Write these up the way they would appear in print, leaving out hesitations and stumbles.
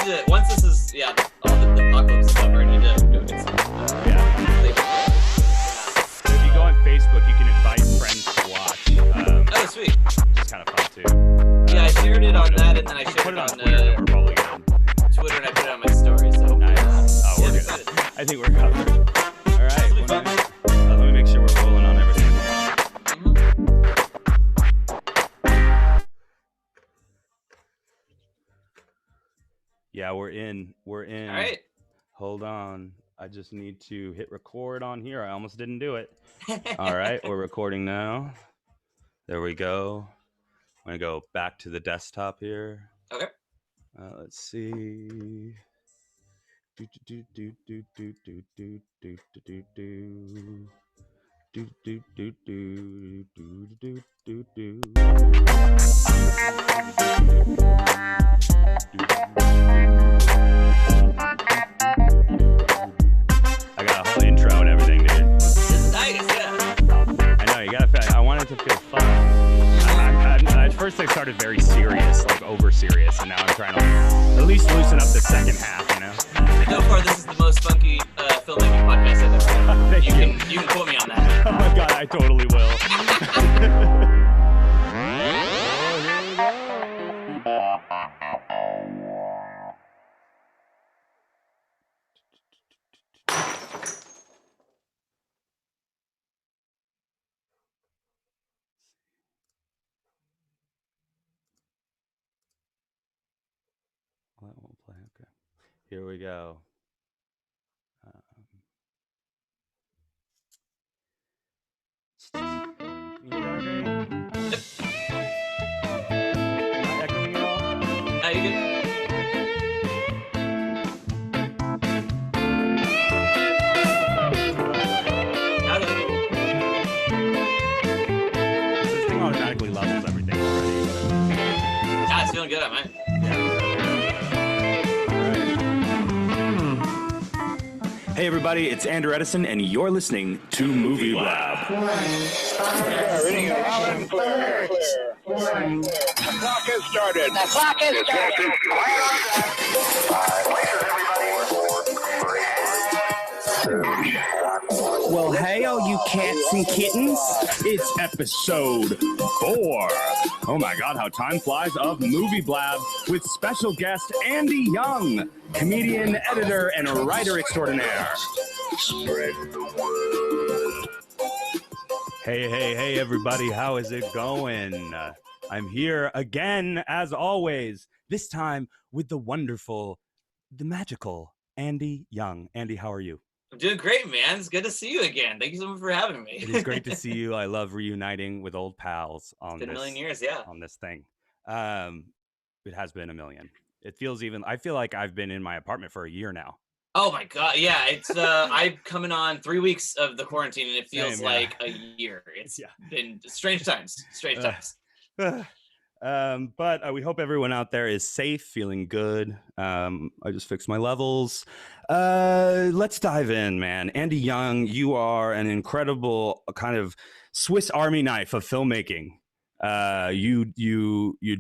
to, once this is, all the apocalypse is over, I need to go get some. So if you go on Facebook, you can invite friends to watch. Oh, sweet. Which is kind of fun too. Yeah, I shared it on that, and then I shared put it on Twitter. We're probably good. Twitter, and I put it on my story. So Nice. Oh, we're good. excited. I think we're covered. All right. Let me make sure we're rolling on everything. Yeah, we're in. We're in. All right. Hold on. I just need to hit record on here. I almost didn't do it. All right, we're recording now. There we go. I'm gonna go back to the desktop here. Okay. Let's see. Do do do do do do do do do do. Do do do do do do do do. I got a whole intro and everything, dude. This is nice, yeah. I know, you gotta. I want it to feel fun. At first, I started very serious, like over serious, and now I'm trying to at least loosen up the second half, you know? So far, this is the most funky filmmaking podcast I've ever heard. Thank you. You can quote me on that. Oh my god, I totally will. Well, that won't play. Okay. Here we go. Can you hear that okay? Am I echoing at all? Are you good? How's it? This thing automatically levels everything already. Ah, it's feeling good on mine. Hey everybody, it's Andrew Edison, and you're listening to Movie Blab. Reading a loud and clear. The clock has started. The clock has started. Well, hey, all you cats and kittens. It's episode 4. Oh my god, how time flies, of Movie Blab with special guest Andy Young, comedian, editor, and writer extraordinaire. Hey, everybody, how is it going? I'm here again, as always, this time with the wonderful, the magical Andy Young. Andy, how are you? I'm doing great, man. It's good to see you again. Thank you so much for having me. It is great to see you. I love reuniting with old pals on It's been this. a million years, yeah. On this thing. It has been a million. It feels I feel like I've been in my apartment for a year now. Oh my god, yeah. It's I'm coming on 3 weeks of the quarantine, and it feels Same, like a year. It's been strange times. But we hope everyone out there is safe, feeling good. I just fixed my levels. Let's dive in, man. Andy Young, you are an incredible kind of Swiss Army knife of filmmaking. You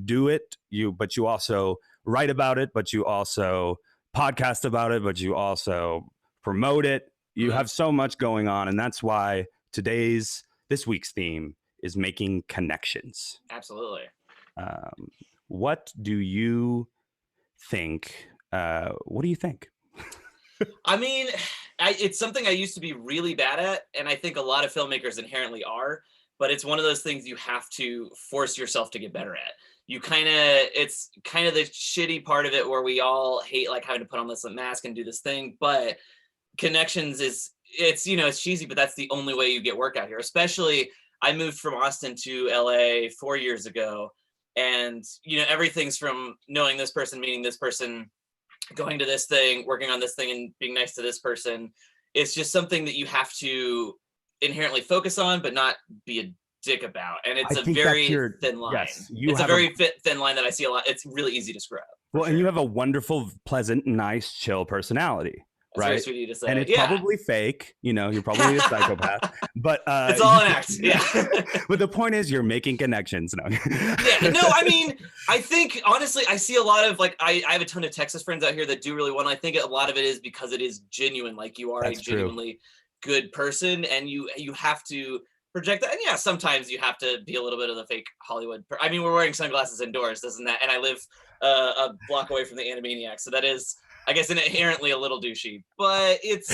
do it, but you also write about it, but you also podcast about it, but you also promote it. You have so much going on, and that's why this week's theme is making connections. Absolutely. What do you think? What do you think? I mean, it's something I used to be really bad at, and I think a lot of filmmakers inherently are, but it's one of those things you have to force yourself to get better at. It's kind of the shitty part of it where we all hate like having to put on this mask and do this thing, but connections it's cheesy, but that's the only way you get work out here. Especially, I moved from Austin to LA 4 years ago. And, everything's from knowing this person, meeting this person, going to this thing, working on this thing, and being nice to this person. It's just something that you have to inherently focus on, but not be a dick about. And it's a very thin line. Yes, it's a very thin line that I see a lot. It's really easy to screw up. Well, and you have a wonderful, pleasant, nice, chill personality. That's very right? sweet of you to say. And it's probably fake. You know, you're probably a psychopath. But it's all an act. Yeah. But the point is, you're making connections. No. Yeah. No, I mean, I think honestly, I see a lot of like I have a ton of Texas friends out here that do really well. And I think a lot of it is because it is genuine. Like you are That's a genuinely good person, and you have to project that. And yeah, sometimes you have to be a little bit of the fake Hollywood. I mean, we're wearing sunglasses indoors, doesn't that? And I live a block away from the Animaniacs, so that is, I guess, inherently a little douchey. But it's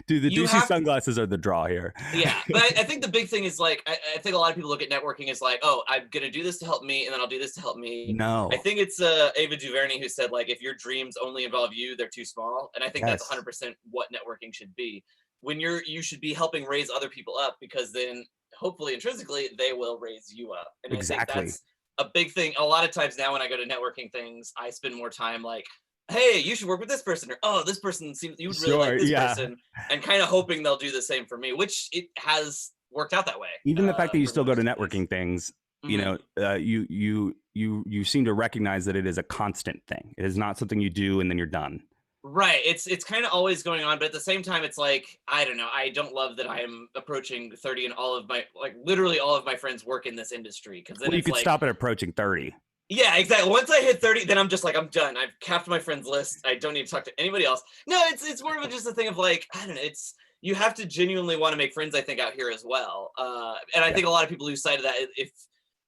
dude, the douchey sunglasses are the draw here. Yeah, but I think the big thing is like I think a lot of people look at networking as like, oh, I'm gonna do this to help me, and then I'll do this to help me. No, I think it's Ava DuVernay who said like, if your dreams only involve you, they're too small. And I think that's 100% what networking should be. When you should be helping raise other people up, because then hopefully intrinsically they will raise you up. And I think that's a big thing. A lot of times now when I go to networking things, I spend more time like, hey, you should work with this person, or oh, this person seems you would really like this person, and kind of hoping they'll do the same for me, which it has worked out that way. Even the fact that you still go to networking things, you know, you seem to recognize that it is a constant thing. It is not something you do and then you're done. Right. It's kind of always going on, but at the same time, it's like, I don't know. I don't love that I am approaching 30 and all of my, like literally all of my friends work in this industry. Because then you could stop at approaching 30. Yeah, exactly. Once I hit 30, then I'm just like, I'm done. I've capped my friends list. I don't need to talk to anybody else. No, it's more of just a thing of like, I don't know. It's, you have to genuinely want to make friends, I think, out here as well. And I think a lot of people lose sight of that. If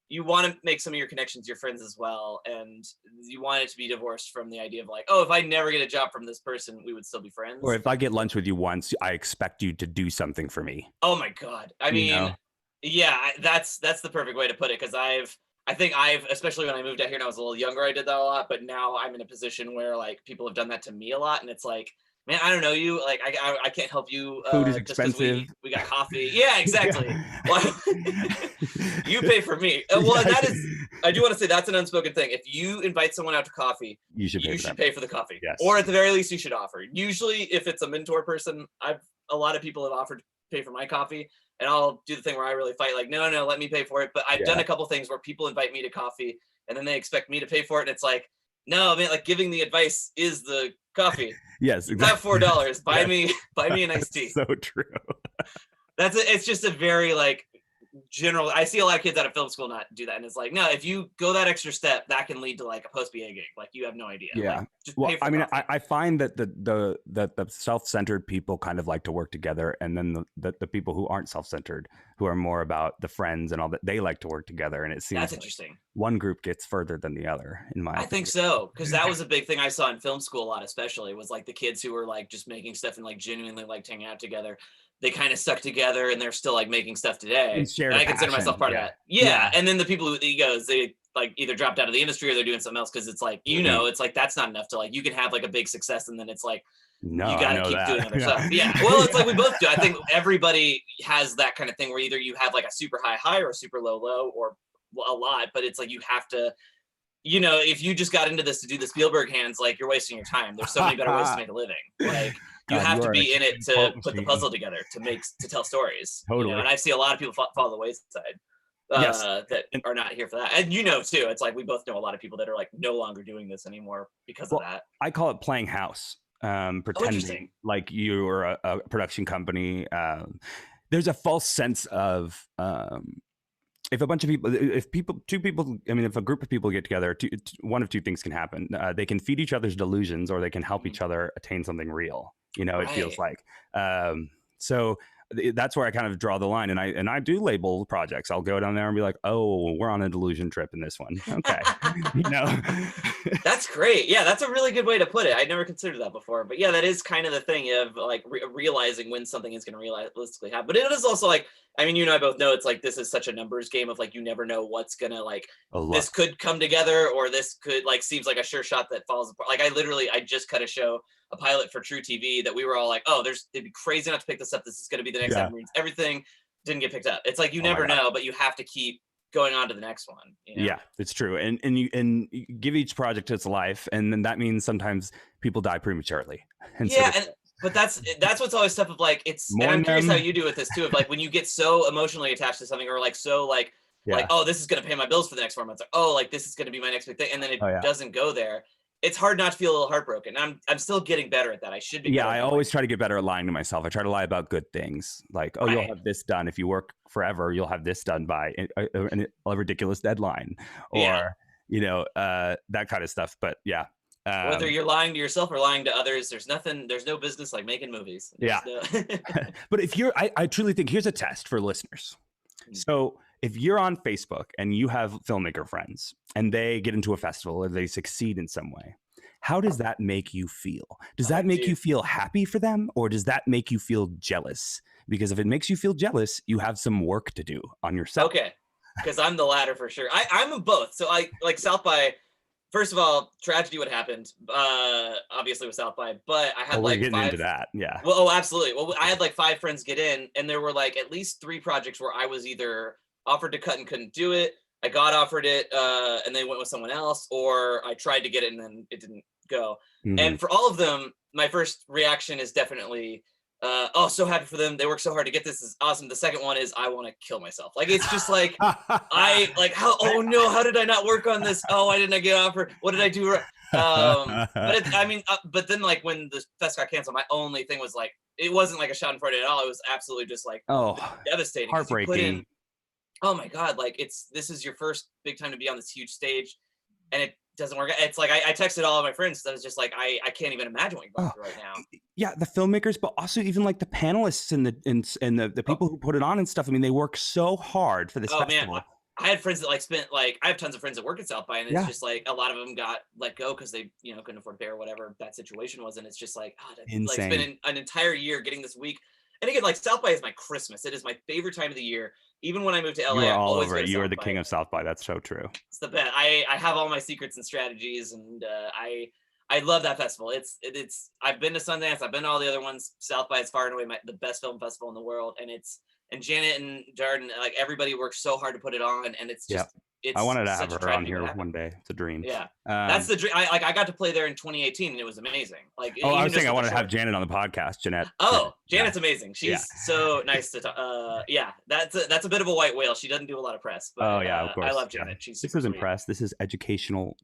you want to make some of your connections your friends as well, and you want it to be divorced from the idea of like, oh, if I never get a job from this person, we would still be friends. Or if I get lunch with you once, I expect you to do something for me. Oh my God. I mean, yeah, that's the perfect way to put it. Because I think especially when I moved out here and I was a little younger, I did that a lot. But now I'm in a position where like people have done that to me a lot, and it's like, man, I don't know you. Like, I can't help you. Food is expensive. We got coffee. Yeah, exactly. Well, you pay for me. Well, and that is, I do want to say that's an unspoken thing. If you invite someone out to coffee, you should pay for the coffee. Yes. Or at the very least, you should offer. Usually, if it's a mentor person, a lot of people have offered to pay for my coffee, and I'll do the thing where I really fight, like, no, let me pay for it. But I've done a couple things where people invite me to coffee, and then they expect me to pay for it, and it's like, no, man, like giving the advice is the coffee. Yes, exactly. Have $4. Buy me a nice tea. So true. It's just a very like general. I see a lot of kids out of film school not do that, and it's like, no, if you go that extra step, that can lead to like a post BA gig. Like you have no idea. Yeah. Like, just well, pay for I mean, coffee. I find that the self-centered people kind of like to work together, and then the people who aren't self-centered, who are more about the friends and all that, they like to work together. And it seems that's interesting. One group gets further than the other, in my opinion. I think so, because that was a big thing I saw in film school a lot, especially was like the kids who were like just making stuff and like genuinely like hanging out together. They kind of stuck together, and they're still like making stuff today. And I consider myself part of that. Yeah. And then the people with egos, they like either dropped out of the industry or they're doing something else, because it's like, it's like that's not enough to like, you can have like a big success, and then it's like, no, you gotta keep doing other stuff. Yeah. Well, it's like we both do. I think everybody has that kind of thing where either you have like a super high or a super low, or a lot, but it's like you have to, if you just got into this to do the Spielberg hands, like you're wasting your time. There's so many better ways to make a living. Like you have to be in it to put the puzzle together to tell stories. Totally. And I see a lot of people fall the wayside that are not here for that. And too, it's like we both know a lot of people that are like no longer doing this anymore because of that. I call it playing house. Pretending like you're a production company. There's a false sense of if a bunch of people, if a group of people get together, one of two things can happen. They can feed each other's delusions, or they can help each other attain something real. It feels like. So that's where I kind of draw the line, and I do label projects. I'll go down there and be like, oh, we're on a delusion trip in this one. Okay. That's great. Yeah, that's a really good way to put it. I never considered that before, but yeah, that is kind of the thing of like realizing when something is going to realistically happen. But it is also like, I mean, I both know it's like this is such a numbers game of like you never know what's gonna like this could come together, or this could like seems like a sure shot that falls apart. Like I just cut a pilot for True TV that we were all like, oh, it'd be crazy not to pick this up. This is gonna be the next Marines. Everything didn't get picked up. It's like you never know, but you have to keep going on to the next one. Yeah, it's true. And you give each project its life, and then that means sometimes people die prematurely. But that's what's always tough of like and I'm curious how you do with this too, of like when you get so emotionally attached to something, or like so like oh, this is gonna pay my bills for the next 4 months, or oh, like this is gonna be my next big thing, and then it doesn't go there. it's hard not to feel a little heartbroken. I'm still getting better at that. I should be. Yeah, I always try to get better at lying to myself. I try to lie about good things, like, oh, you'll have this done if you work forever. You'll have this done by a ridiculous deadline, or that kind of stuff. But yeah, whether you're lying to yourself or lying to others, there's no business like making movies. Yeah. But if I truly think here's a test for listeners. So if you're on Facebook and you have filmmaker friends and they get into a festival or they succeed in some way, how does that make you feel? Does that make you feel happy for them, or does that make you feel jealous? Because if it makes you feel jealous, you have some work to do on yourself. Okay, because I'm the latter for sure. I'm a both. So I like South by. First of all, tragedy what happened, obviously with South by, but I had we're getting into that, yeah. Well, oh, absolutely. Well, I had like 5 friends get in, and there were like at least 3 projects where I was either offered to cut and couldn't do it, I got offered it, and they went with someone else, or I tried to get it and then it didn't go. Mm-hmm. And for all of them, my first reaction is definitely, oh, so happy for them. They worked so hard to get this. This is awesome. The second one is I want to kill myself. Like, it's just like, oh no, how did I not work on this? Oh, why didn't I get offered? What did I do? But then like when the fest got canceled, my only thing was like, it wasn't like a shot in front at all. It was absolutely just like, devastating. Heartbreaking. Oh my God. Like this is your first big time to be on this huge stage, and it doesn't work. It's like I texted all of my friends. I was just like, I can't even imagine what you're going through right now. Yeah, the filmmakers, but also even like the panelists and the people who put it on and stuff. I mean, they work so hard for this festival. Man, I had friends that I have tons of friends that work at South by, and it's just like a lot of them got let go because they couldn't afford to pay or whatever that situation was, and it's just like, like spending an entire year getting this week. And again, like South by is my Christmas. It is my favorite time of the year. Even when I moved to LA, you are all over it. You are the king of South by. That's so true. It's the best. I have all my secrets and strategies, and I love that festival. It's I've been to Sundance. I've been to all the other ones. South by is far and away the best film festival in the world, and Janet and Jordan, like everybody works so hard to put it on, and it's just. I wanted to have her on here one day. It's a dream. Yeah, that's the dream. I got to play there in 2018, and it was amazing. Like, I was saying I wanted to have Janet on the podcast. Jeanette. Oh, Janet's amazing. She's so nice to talk. That's a bit of a white whale. She doesn't do a lot of press. But, of course. I love Janet. She's this isn't press. This is educational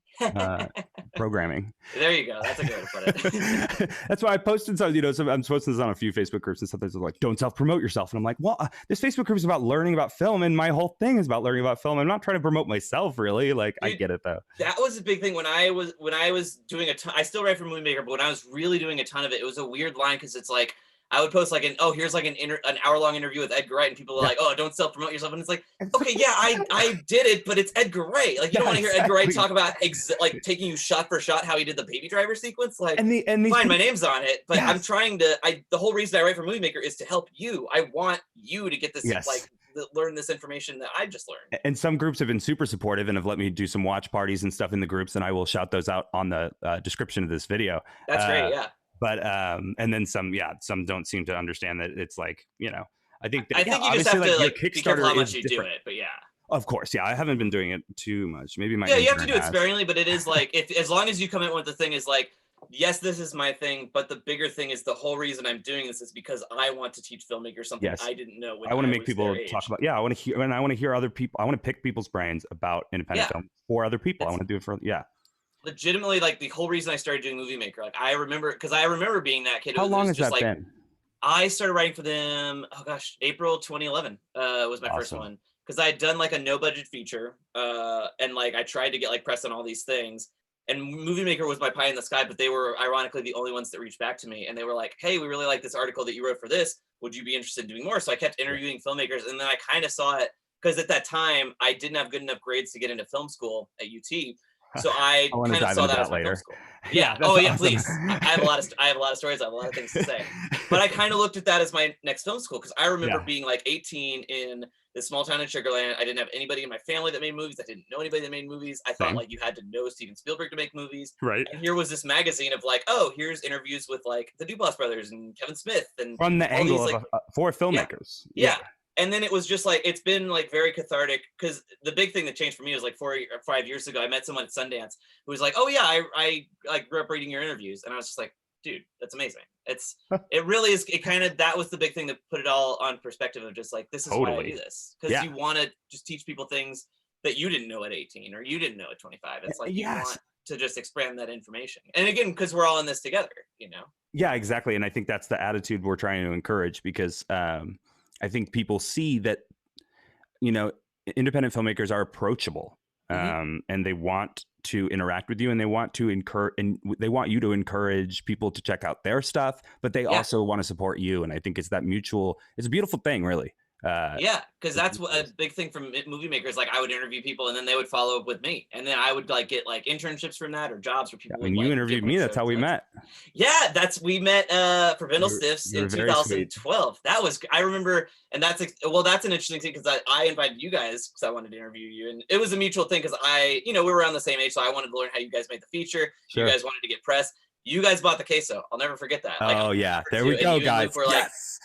programming. There you go. That's a good way to put it. That's why I posted some. I'm posting this on a few Facebook groups and stuff. That's like, don't self-promote yourself. And I'm like, well, this Facebook group is about learning about film, and my whole thing is about learning about film. I'm not trying to promote myself, really. Like, dude, I get it though. That was a big thing when I was doing a ton. I still write for Movie Maker, but when I was really doing a ton of it, it was a weird line because it's like I would post like here's like an hour-long interview with Edgar Wright, and people are like, oh, don't self-promote yourself, and it's like, okay, yeah, I did it, but it's Edgar Wright. Like, you don't want to hear Edgar Wright talk about like taking you shot for shot how he did the Baby Driver sequence. Like, fine, my name's on it, but I'm trying to. The whole reason I write for Movie Maker is to help you. I want you to get this learn this information that I just learned. And some groups have been super supportive and have let me do some watch parties and stuff in the groups, and I will shout those out on the description of this video. That's great, yeah. But and then some don't seem to understand that it's like, I think you just have to be careful how much you do it, but yeah. Of course, yeah. I haven't been doing it too much. Maybe my you have to do it sparingly, but it is like as long as you come in with the thing is like, yes, this is my thing, but the bigger thing is the whole reason I'm doing this is because I want to teach filmmakers something I didn't know. When I want to make people talk about. Yeah, I want to hear other people. I want to pick people's brains about independent film for other people. I want to do it for legitimately, like the whole reason I started doing Movie Maker. Like I remember being that kid. How long has that been? I started writing for them. Oh gosh, April 2011 was my first one, because I had done like a no budget feature, and like I tried to get like press on all these things. And Movie Maker was my pie in the sky, but they were ironically the only ones that reached back to me, and they were like, "Hey, we really like this article that you wrote for this. Would you be interested in doing more?" So I kept interviewing filmmakers, and then I kind of saw it because at that time I didn't have good enough grades to get into film school at UT. So I kind of saw that as my film school. Yeah. Awesome. Please. I have a lot of stories. I have a lot of things to say. But I kind of looked at that as my next film school, because I remember being like 18 in this small town in Sugarland. I didn't have anybody in my family that made movies. I didn't know anybody that made movies. I thought like you had to know Steven Spielberg to make movies. Right. And here was this magazine of like, oh, here's interviews with like the Duplass brothers and Kevin Smith, and from the angle of for filmmakers. Yeah. And then it was just like, it's been like very cathartic, because the big thing that changed for me was like 4 or 5 years ago, I met someone at Sundance who was like, oh yeah, I like grew up reading your interviews. And I was just like, dude, that's amazing. It really is. It kind of, that was the big thing that put it all on perspective of just like, this is why I do this. Because you want to just teach people things that you didn't know at 18 or you didn't know at 25. It's like, to just expand that information. And again, because we're all in this together, you know? Yeah, exactly. And I think that's the attitude we're trying to encourage, because I think people see that, you know, independent filmmakers are approachable, and they want to interact with you, and they want to they want you to encourage people to check out their stuff, but they also want to support you. And I think it's that mutual, it's a beautiful thing, really. Yeah, because that's a big thing from movie makers. Like, I would interview people, and then they would follow up with me, and then I would like get like internships from that, or jobs where people. When would, you like, interviewed me, that's how we met. Yeah, we met for Bindle Stiffs in 2012. That was, I remember, and that's an interesting thing, because I invited you guys because I wanted to interview you, and it was a mutual thing, because we were around the same age, so I wanted to learn how you guys made the feature. Sure. You guys wanted to get press. You guys bought the queso. I'll never forget that. Like, oh yeah, there we go, guys. Yes.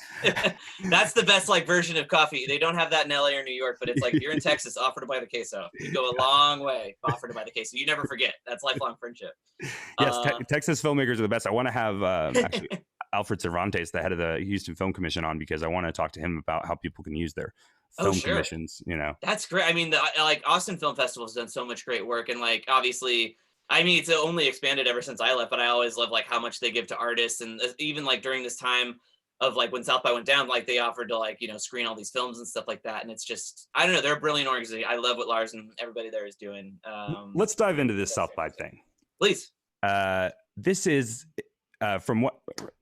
That's the best like version of coffee. They don't have that in LA or New York, but it's like, if you're in Texas, offer to buy the queso. You go a long way. Offer to buy the queso. You never forget. That's lifelong friendship. Yes, Texas filmmakers are the best. I want to have actually Alfred Cervantes, the head of the Houston Film Commission, on, because I want to talk to him about how people can use their film commissions. You know, that's great. I mean, like Austin Film Festival has done so much great work, and like obviously, I mean, it's only expanded ever since I left, but I always love like how much they give to artists. And even like during this time of like when South by went down, like they offered to like, screen all these films and stuff like that. And it's just, I don't know, they're a brilliant organization. I love what Lars and everybody there is doing. Let's dive into this South by thing. Please. This is from what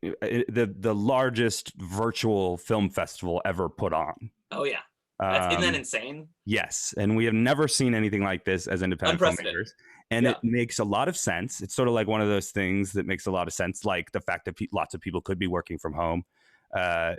the largest virtual film festival ever put on. Oh yeah. Isn't that insane? Yes. And we have never seen anything like this as independent filmmakers. And it makes a lot of sense. It's sort of like one of those things that makes a lot of sense, like the fact that lots of people could be working from home.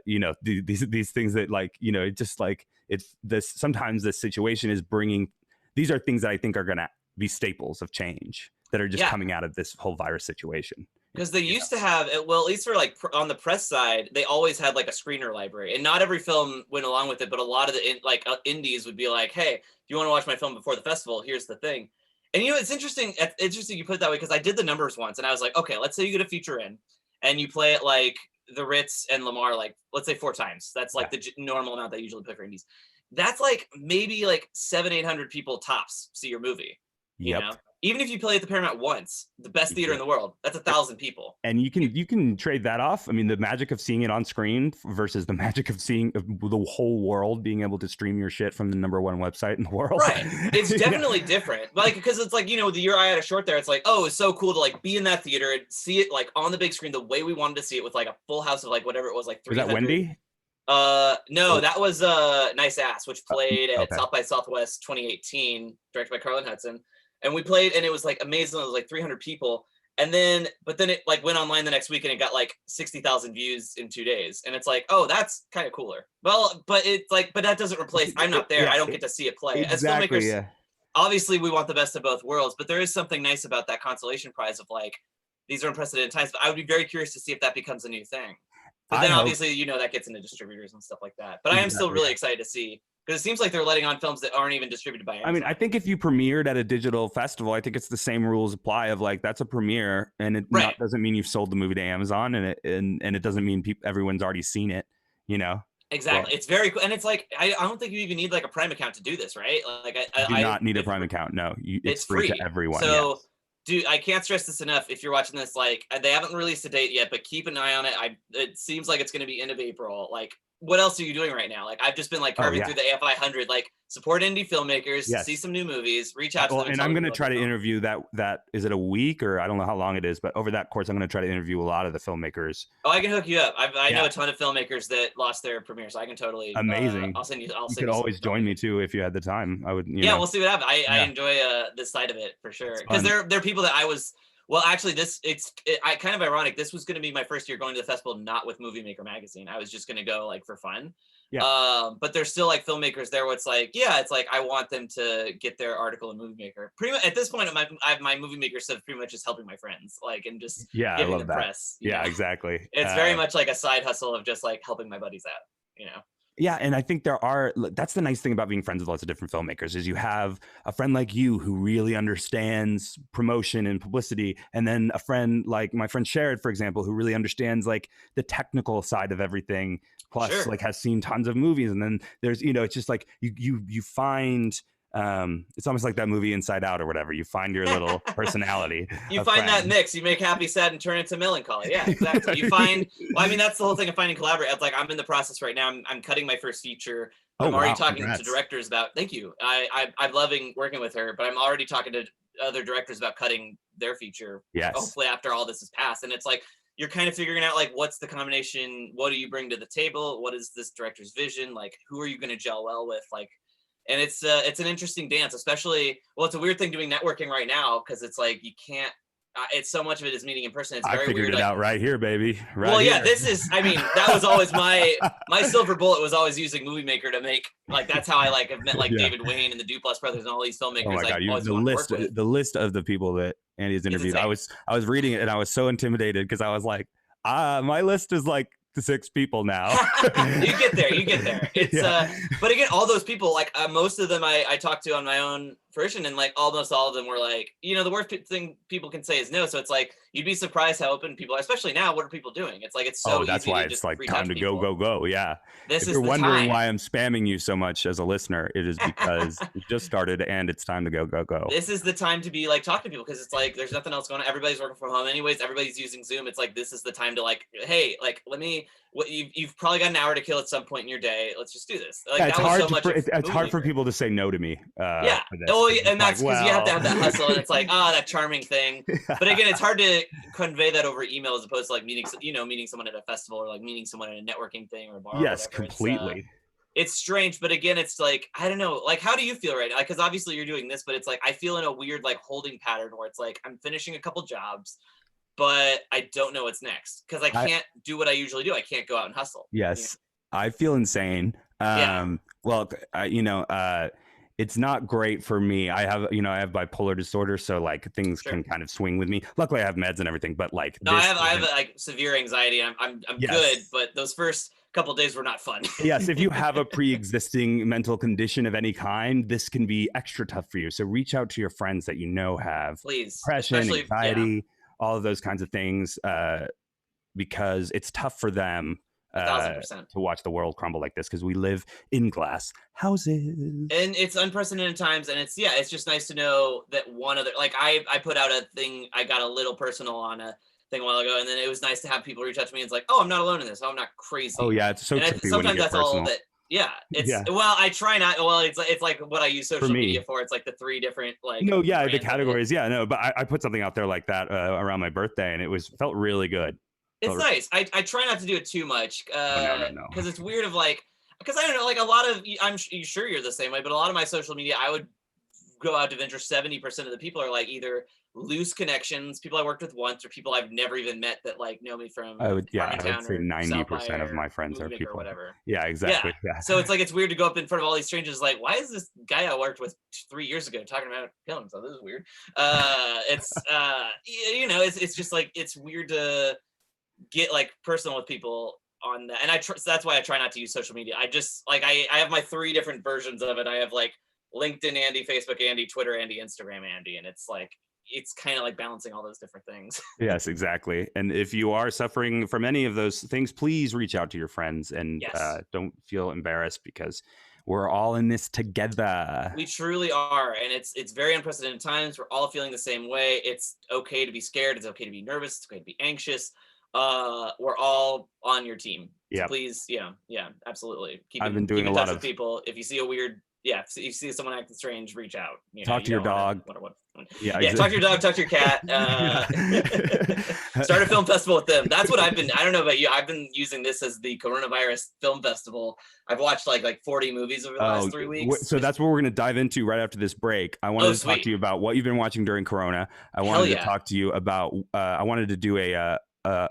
These things that, like, it's just like, it's this, sometimes the situation is bringing, these are things that I think are going to be staples of change that are just coming out of this whole virus situation. Because they used to have, well, at least for like on the press side, they always had like a screener library, and not every film went along with it, but a lot of the indies would be like, hey, if you want to watch my film before the festival, here's the thing. And it's interesting you put it that way, because I did the numbers once, and I was like, okay, let's say you get a feature in and you play it like the Ritz and Lamar, like let's say 4 times. That's like the normal amount they usually play for indies. That's like maybe like 700-800 people tops see your movie. You know? Even if you play at the Paramount once, the best theater in the world, that's 1,000 people. And you can trade that off. I mean, the magic of seeing it on screen versus the magic of seeing the whole world being able to stream your shit from the #1 website in the world. Right. It's definitely different. Like, because it's like, the year I had a short there, it's like, oh, it's so cool to like be in that theater and see it like on the big screen the way we wanted to see it, with like a full house of like whatever it was, like 300. Was that Wendy? No, that was Nice Ass, which played at South by Southwest 2018, directed by Carlin Hudson. And we played, and it was like amazing. It was like 300 people. But then it like went online the next week, and it got like 60,000 views in 2 days. And it's like, oh, that's kind of cooler. Well, but it's like, but that doesn't replace, I'm not there. I don't get to see it play. Exactly, as filmmakers, obviously we want the best of both worlds, but there is something nice about that consolation prize of like, these are unprecedented times. But I would be very curious to see if that becomes a new thing. But then obviously, that gets into distributors and stuff like that. But I am still really excited to see, because it seems like they're letting on films that aren't even distributed by Amazon. I mean, I think if you premiered at a digital festival, I think it's the same rules apply of like, that's a premiere, and it doesn't mean you've sold the movie to Amazon, and it doesn't mean everyone's already seen it, Exactly. It's very cool. And it's like, I don't think you even need like a Prime account to do this, right? Like I do not need a Prime account. No, it's free to everyone. So dude, I can't stress this enough. If you're watching this, like, they haven't released a date yet, but keep an eye on it. It seems like it's going to be end of April. Like, what else are you doing right now? Like, I've just been like carving through the AFI 100, like support indie filmmakers, see some new movies, reach out to them. And I'm going to try to interview that, is it a week, or I don't know how long it is, but over that course, I'm going to try to interview a lot of the filmmakers. Oh, I can hook you up. I know a ton of filmmakers that lost their premiere, so I can totally. Amazing. I'll send you. You could always join me too if you had the time. I would. We'll see what happens. I enjoy this side of it for sure, because there are people that I was. Well, actually, kind of ironic. This was going to be my first year going to the festival, not with Movie Maker magazine. I was just going to go like for fun. Yeah. But there's still like filmmakers there where it's like, it's like I want them to get their article in Movie Maker. Pretty much at this point, my Movie Maker stuff pretty much just helping my friends, like, and just giving the press. Exactly. It's very much like a side hustle of just like helping my buddies out. Yeah, and I think that's the nice thing about being friends with lots of different filmmakers, is you have a friend like you who really understands promotion and publicity, and then a friend like my friend Sherrod, for example, who really understands like the technical side of everything, plus like has seen tons of movies. And then there's, it's just like you find It's almost like that movie Inside Out or whatever. You find your little personality. You find that mix. You make happy, sad, and turn it to melancholy. Yeah, exactly. You find. Well, I mean, that's the whole thing of finding collaborators. It's like I'm in the process right now. I'm cutting my first feature. I'm already talking to directors about. Thank you. I'm loving working with her, but I'm already talking to other directors about cutting their feature. Yes. Hopefully, after all this is passed, and it's like you're kind of figuring out like what's the combination. What do you bring to the table? What is this director's vision? Like, who are you going to gel well with? Like. And it's an interesting dance, especially, well, it's a weird thing doing networking right now because it's like you can't, it's so much of it is meeting in person. It's very I figured weird. it out right here, baby. Right well, yeah, here. this is, I mean, that was always my silver bullet was always using Movie Maker to make, like, that's how I like have met like David Wayne and the Duplass brothers and all these filmmakers. Oh my God, the list of the people that Andy has interviewed. I was reading it and I was so intimidated because I was like, my list is like the 6 people now. you get there. It's but again, all those people, like most of them I talked to on my own fruition, and like almost all of them were like, the worst thing people can say is no. So it's like you'd be surprised how open people are, especially now. What are people doing? It's like it's so easy. That's why to it's just like reach time to go. Yeah. If you're wondering why I'm spamming you so much as a listener, it is because it just started and it's time to go. This is the time to be like talking to people because it's like there's nothing else going on. Everybody's working from home anyways. Everybody's using Zoom. It's like this is the time to like, hey, like you've probably got an hour to kill at some point in your day. Let's just do this. Like it's hard for people to say no to me. Yeah. And that's because you have to have that hustle, and it's like that charming thing. But again, it's hard to convey that over email as opposed to like meeting someone at a festival or like meeting someone at a networking thing or a bar. Yes, completely. It's strange, but again, it's like I don't know. Like, how do you feel right now? Because obviously you're doing this, but it's like I feel in a weird like holding pattern where it's like I'm finishing a couple jobs, but I don't know what's next because I can't do what I usually do. I can't go out and hustle. Yes, I feel insane. Well, it's not great for me. I have bipolar disorder, so like things can kind of swing with me. Luckily, I have meds and everything, but like I have like severe anxiety. I'm good, but those first couple of days were not fun. Yes, if you have a pre-existing mental condition of any kind, this can be extra tough for you. So reach out to your friends that have depression, anxiety, all of those kinds of things, because it's tough for them. 1,000% to watch the world crumble like this because we live in glass houses and it's unprecedented times, and it's just nice to know that one other like I put out a thing. I got a little personal on a thing a while ago, and then it was nice to have people reach out to me and it's like, oh, I'm not alone in this. Oh, I'm not crazy. Oh yeah, it's so trippy sometimes that's personal. all that. Well, I try not. Well, it's like what I use social media for. It's like the 3 different like. The categories. But I put something out there like that around my birthday, and it felt really good. It's nice. I try not to do it too much no. Because it's weird of like, because I don't know, like a lot of, I'm sure you're the same way, but a lot of my social media, I would go out to venture 70% of the people are like either loose connections, people I worked with once, or people I've never even met that like know me from I would say 90% of my friends are people. Or whatever. Yeah, exactly. Yeah. So it's like, it's weird to go up in front of all these strangers like, why is this guy I worked with 3 years ago talking about killing himself? This is weird. It's just like, it's weird to get like personal with people on that, and that's why I try not to use social media. I just like I have my 3 different versions of it. I have like LinkedIn Andy, Facebook Andy, Twitter Andy, Instagram Andy, and it's like it's kind of like balancing all those different things. Yes, exactly. And if you are suffering from any of those things, please reach out to your friends and don't feel embarrassed because we're all in this together. We truly are, and it's very unprecedented times. We're all feeling the same way. It's okay to be scared. It's okay to be nervous. It's okay to be anxious. We're all on your team. So please, absolutely. Keep in touch with people. If you see a weird, if you see someone acting strange, reach out. Talk to your dog. Exactly. Talk to your dog. Talk to your cat. Start a film festival with them. That's what I've been. I don't know about you. I've been using this as the coronavirus film festival. I've watched like 40 movies over the last 3 weeks. So that's what we're going to dive into right after this break. I wanted to talk to you about what you've been watching during Corona. I wanted to talk to you about. I wanted to do a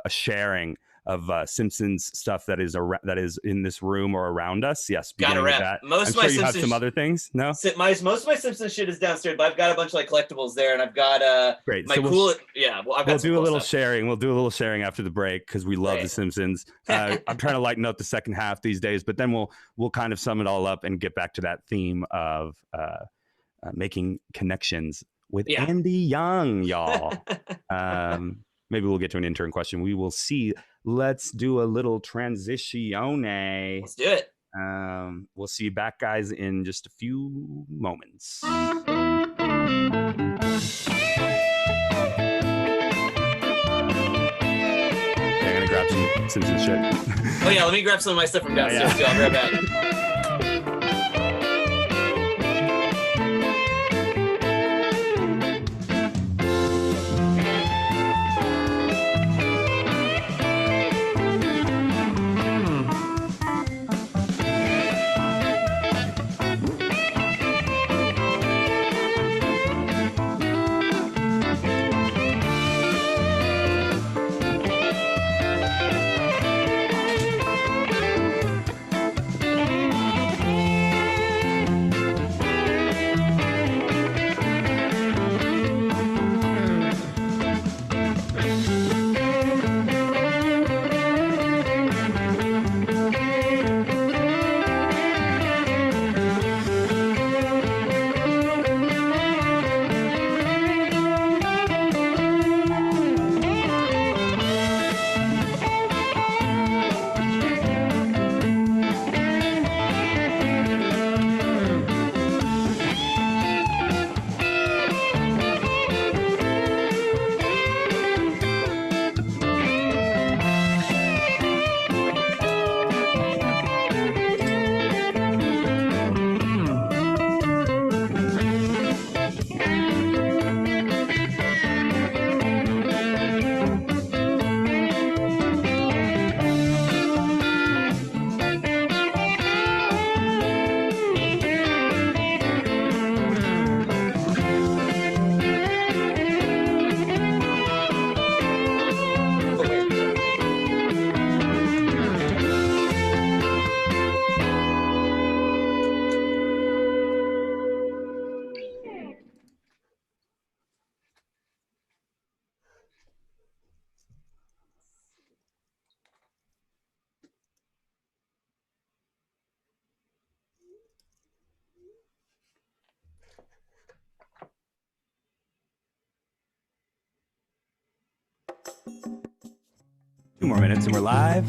sharing of Simpsons stuff that is in this room or around us. Yes, gotta wrap. That. Most I'm of my sure you Simpsons have some other things. No, most of my Simpsons shit is downstairs, but I've got a bunch of like collectibles there, and I've got great. My so we'll do a little sharing. We'll do a little sharing after the break because we love the Simpsons. I'm trying to lighten up the second half these days, but then we'll kind of sum it all up and get back to that theme of making connections with Andy Young, y'all. Maybe we'll get to an intern question. We will see. Let's do a little transition. Let's do it. We'll see you back, guys, in just a few moments. Grab some Simpsons shit. Oh yeah, let me grab some of my stuff from downstairs too. I'll grab that. Two more minutes and we're live.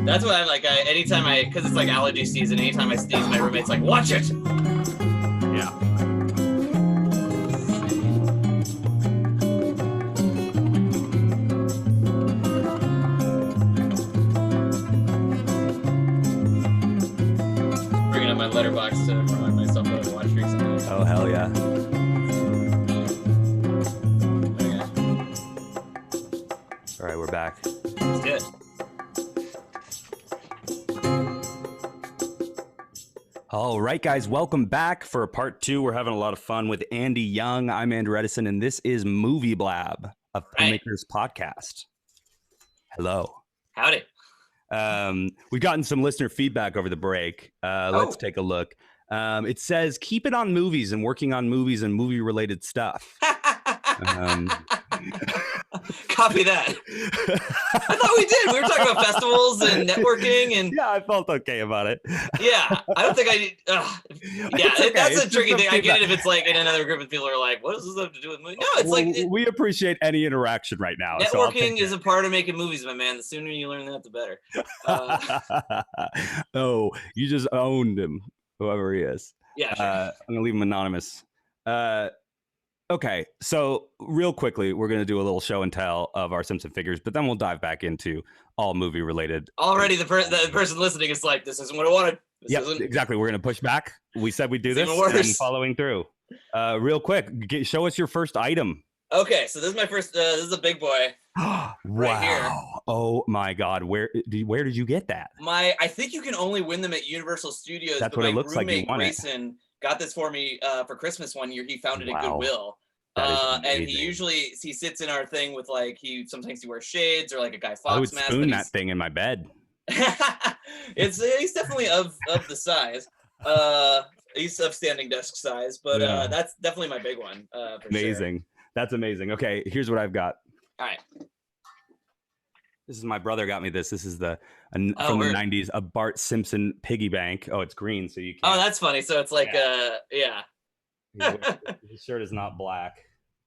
That's what I'm like. Anytime because it's like allergy season. Anytime I sneeze, my roommate's like, "Watch it." Yeah. Bringing up my letterbox to remind myself that I watched recently. Oh hell yeah. Okay. All right, we're back. Let's do it. All right, guys, welcome back for part 2. We're having a lot of fun with Andy Young. I'm Andrew Edison, and this is Movie Blab, a Filmmaker's podcast. Hello. Howdy. We've gotten some listener feedback over the break. Let's take a look. It says, keep it on movies and working on movies and movie-related stuff. Copy that. I thought we did. We were talking about festivals and networking, and yeah, I felt okay about it. Yeah, I don't think I need. Yeah, okay. That's It's a tricky thing. I feedback. get it if it's like in another group of people are like, "What does this have to do with movies?" No, it's like we appreciate any interaction right now. networking is a part of making movies, my man. The sooner you learn that, the better. Oh, you just owned him, whoever he is. Yeah, sure. I'm gonna leave him anonymous. Okay, so real quickly, we're gonna do a little show and tell of our Simpson figures, but then we'll dive back into all movie related. Already, the person listening is like, "This isn't what I wanted." Yeah, exactly. We're gonna push back. We said we'd do this, even worse. and following through. Real quick, show us your first item. Okay, so this is my first. This is a big boy. Wow! Right here. Oh my God, where did you get that? I think you can only win them at Universal Studios. That's but what it my looks like. You roommate won it. Grayson got this for me for Christmas one year. He found it at Wow. Goodwill. That is And amazing. he sits in our thing with like sometimes he wears shades or like a Guy I Fawkes would mask. spoon that thing in my bed. He's definitely of the size. He's of standing desk size, but Yeah. that's definitely my big one. For Amazing. Sure. That's amazing. Okay, here's what I've got. All right. This is my brother got me this. This is from the 90s, a Bart Simpson piggy bank. Oh, it's green, so you can't. Oh, that's funny. So it's like yeah. His shirt is not black.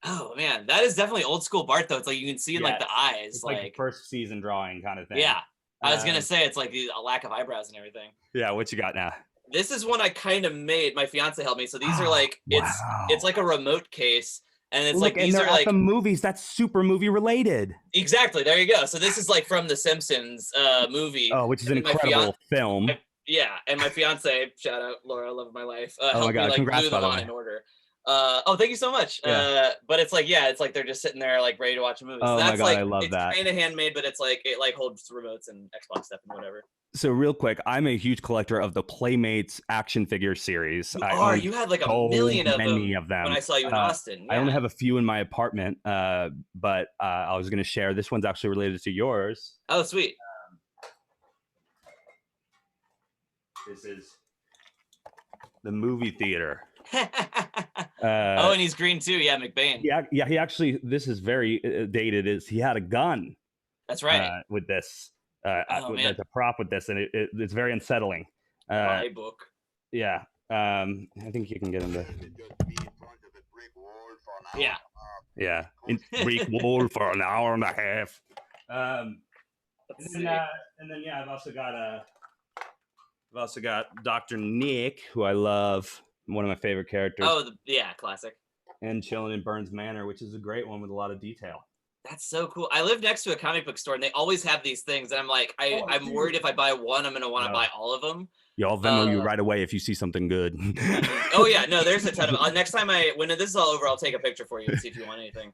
Oh man, that is definitely old school Bart though. It's like you can see in like the eyes. It's like the first season drawing kind of thing. Yeah. I was gonna say it's like a lack of eyebrows and everything. Yeah, what you got now? This is one I kind of made. My fiance helped me. So these are like it's like a remote case. And it's like these are like the movies. That's super movie related. Exactly. There you go. So this is like from the Simpsons movie. Oh, which is an incredible film. Yeah, and my fiance, shout out Laura, love of my life, helped me like congrats, glue them on in order. Thank you so much. Yeah. But it's like they're just sitting there like ready to watch a movie. So that's my God, like I love that. It's kind of handmade, but it's like it like holds remotes and Xbox stuff and whatever. So real quick, I'm a huge collector of the Playmates action figure series. You had like a million of them when I saw you in Austin. Yeah. I only have a few in my apartment, but I was going to share. This one's actually related to yours. Oh, sweet. This is the movie theater. And he's green too. Yeah, McBain. Yeah. He actually, this is very dated. He had a gun. That's right. With this. There's a prop with this, and it's very unsettling. My book. Yeah. I think you can get into. Yeah. Yeah. In brick wall for an hour and a half. And then I've also got Dr. Nick, who I love, one of my favorite characters. Oh, classic. And chilling in Burns Manor, which is a great one with a lot of detail. That's so cool. I live next to a comic book store, and they always have these things. And I'm like, I'm worried if I buy one, I'm gonna want to buy all of them. Y'all Venmo you right away if you see something good. Oh yeah, no, there's a ton of. Next time when this is all over, I'll take a picture for you and see if you want anything.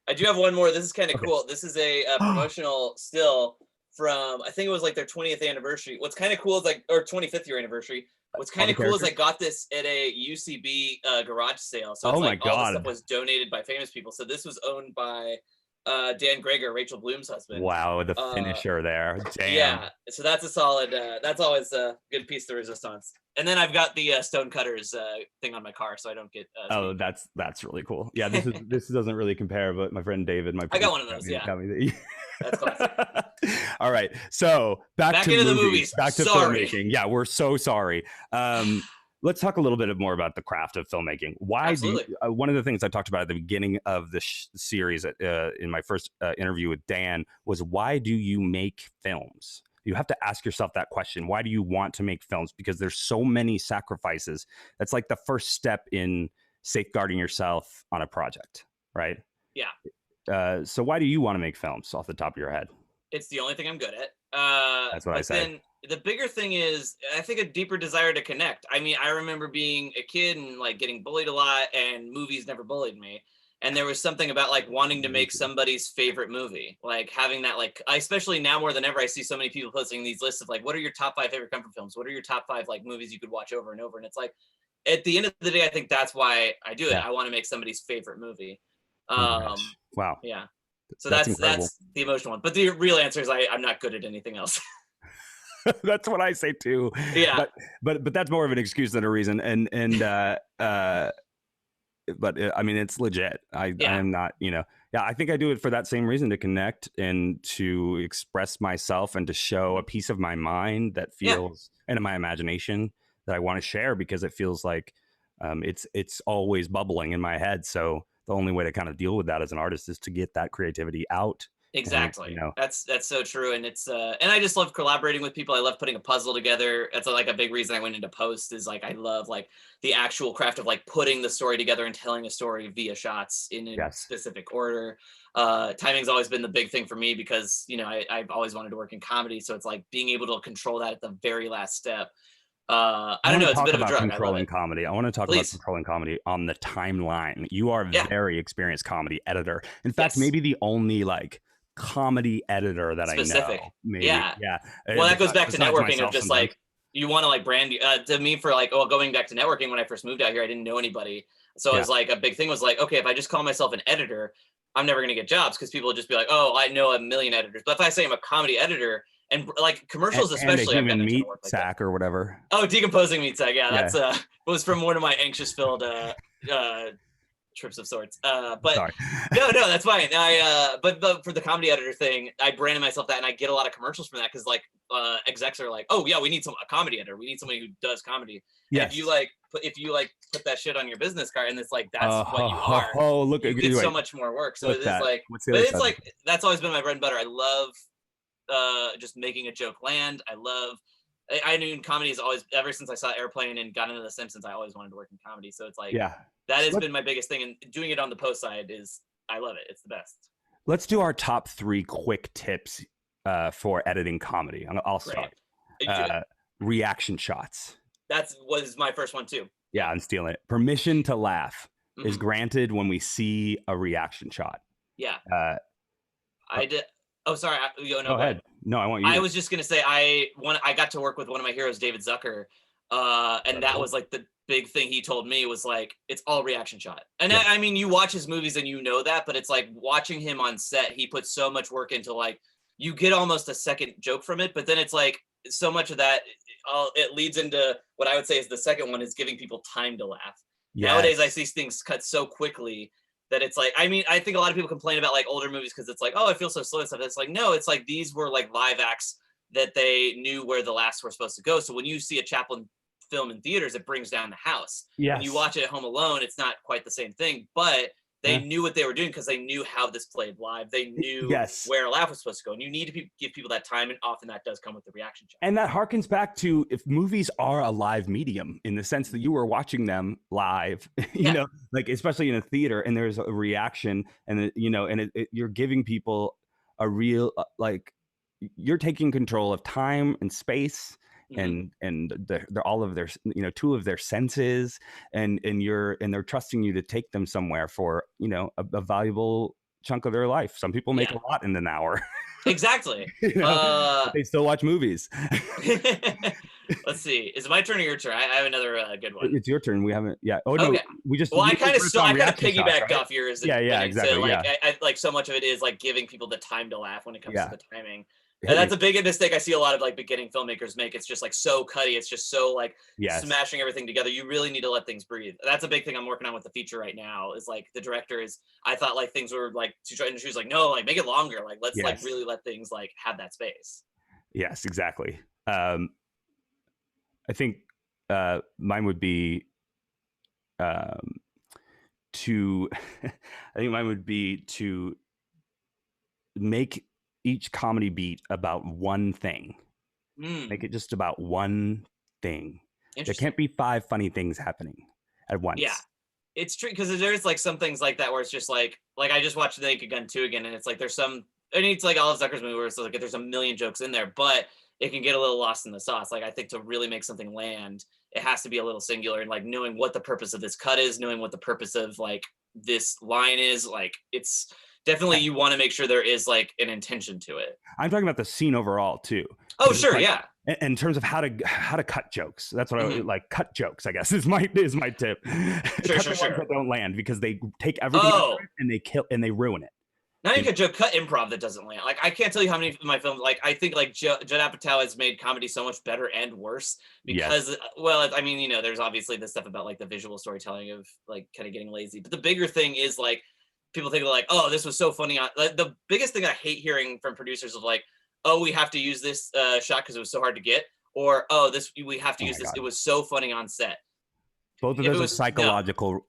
I do have one more. This is kind of cool. This is a promotional still from, I think it was like their 20th anniversary. What's kind of cool is or 25th year anniversary. What's kind of cool is I got this at a UCB garage sale. So it's all the stuff was donated by famous people. So this was owned by Dan Greger, Rachel Bloom's husband. Wow, the finisher there. Damn. Yeah, so that's a solid, that's always a good piece de resistance. And then I've got the Stonecutters thing on my car, so I don't get. That's really cool. Yeah, this doesn't really compare, but my friend David, I got one of those. Yeah, that's classic. All right, so back to the movies. Back to filmmaking. Yeah, we're so sorry. Let's talk a little bit more about the craft of filmmaking. One of the things I talked about at the beginning of the series in my first interview with Dan was, why do you make films? You have to ask yourself that question. Why do you want to make films? Because there's so many sacrifices. That's like the first step in safeguarding yourself on a project, right? Yeah. So why do you want to make films off the top of your head? It's the only thing I'm good at. That's what I say. Then the bigger thing is, I think, a deeper desire to connect. I mean, I remember being a kid and like getting bullied a lot, and movies never bullied me. And there was something about like wanting to make somebody's favorite movie, like having that, like, especially now more than ever, I see so many people posting these lists of like, what are your top 5 favorite comfort films? What are your top 5 like movies you could watch over and over? And it's like, at the end of the day, I think that's why I do it. Yeah. I want to make somebody's favorite movie. Wow. Yeah. So that's the emotional one. But the real answer is I'm not good at anything else. That's what I say too. Yeah. But that's more of an excuse than a reason. But I mean, it's legit. I am not, I think I do it for that same reason, to connect and to express myself and to show a piece of my mind that feels, and my imagination that I want to share, because it feels like it's always bubbling in my head. So the only way to kind of deal with that as an artist is to get that creativity out. Exactly. And, that's so true. And it's and I just love collaborating with people. I love putting a puzzle together. That's like a big reason I went into post, is like I love like the actual craft of like putting the story together and telling a story via shots in a specific order. Timing's always been the big thing for me, because I've always wanted to work in comedy, so it's like being able to control that at the very last step. I don't know. It's a bit of a drug. Controlling comedy. I want to talk about controlling comedy on the timeline. You are a very experienced comedy editor. In fact, maybe the only like comedy editor that Specific. I know. Maybe. Yeah. Yeah. Well, that goes back to networking of myself just sometimes. like, you want to like brand you, to me for like, oh, going back to networking, when I first moved out here, I didn't know anybody. So it was like, a big thing was like, okay, if I just call myself an editor, I'm never going to get jobs because people will just be like, oh, I know a million editors. But if I say I'm a comedy editor, and like commercials, especially, and a I've human gotten meat work like sack or whatever. Oh, decomposing meat sack. Yeah, Yeah. that's was from one of my anxious filled trips of sorts. But Sorry. no, that's fine. But for the comedy editor thing, I branded myself that, and I get a lot of commercials from that because like execs are like, oh yeah, we need a comedy editor. We need somebody who does comedy. Yes. And if you put that shit on your business card, and it's like that's what you are. Oh, look, you get so much more work. So it's like, but it's like that's always been my bread and butter. I love just making a joke land. I knew comedy is always, ever since I saw Airplane and got into The Simpsons, I always wanted to work in comedy. So it's like, that has been my biggest thing. And doing it on the post side I love it. It's the best. Let's do our top 3 quick tips for editing comedy. I'll start. Reaction shots. That was my first one too. Yeah, I'm stealing it. Permission to laugh is granted when we see a reaction shot. Yeah. I did. Oh, sorry. Go ahead. No, I want you. I was just gonna say I got to work with one of my heroes, David Zucker, and that was like the big thing he told me was like, it's all reaction shot. And I mean, you watch his movies and you know that, but it's like watching him on set. He puts so much work into like, you get almost a second joke from it, but then it's like so much of that it leads into what I would say is the second one is giving people time to laugh. Yes. Nowadays, I see things cut so quickly that it's like, I mean, I think a lot of people complain about like older movies because it's like, oh, it feels so slow and stuff. It's like, no, it's like these were like live acts that they knew where the laughs were supposed to go. So when you see a Chaplin film in theaters, it brings down the house. Yes. When you watch it at home alone, it's not quite the same thing, but they knew what they were doing because they knew how this played live. They knew where a laugh was supposed to go. And you need to give people that time, and often that does come with the reaction shot. And that harkens back to if movies are a live medium in the sense that you are watching them live, you know, like especially in a theater, and there's a reaction, and you're giving people a real like you're taking control of time and space. And they're all of their 2 of their senses, and they're trusting you to take them somewhere for a valuable chunk of their life. Some people make a lot in an hour. Exactly. They still watch movies. Let's see. Is it my turn or your turn? I have another good one. It's your turn. We haven't. Yeah. Oh no. Okay. We just. Well, I kind of piggybacked off yours. Yeah. Exactly. I like so much of it is like giving people the time to laugh when it comes to the timing. And that's a big mistake I see a lot of like beginning filmmakers make. It's just like so cutty. It's just so like smashing everything together. You really need to let things breathe. That's a big thing I'm working on with the feature right now is like the director is, I thought like things were like too short, and she was like, no, like make it longer. Like let's like really let things like have that space. Yes, exactly. I think mine would be to make each comedy beat about one thing. Make it just about one thing. There can't be 5 funny things happening at once. Yeah, it's true because there's like some things like that where it's just like I just watched The Naked Gun 2 again, and it's like there's it's like Olive Zucker's movie where it's like there's a million jokes in there, but it can get a little lost in the sauce. Like I think to really make something land, it has to be a little singular, and like knowing what the purpose of this cut is, knowing what the purpose of like this line is, like it's definitely you want to make sure there is like an intention to it. I'm talking about the scene overall too. Oh, sure, like, yeah. In terms of how to cut jokes, that's what I like. Cut jokes, I guess, is my tip. Sure. That don't land because they take everything and they kill and they ruin it. Not even a joke, cut improv that doesn't land. Like I can't tell you how many of my films. Like I think like Judd Apatow has made comedy so much better and worse because well, I mean there's obviously the stuff about like the visual storytelling of like kind of getting lazy, but the bigger thing is like people think like, oh, this was so funny. Like, the biggest thing I hate hearing from producers of like, oh, we have to use this shot because it was so hard to get, or oh, we have to use this. God. It was so funny on set. Both of those are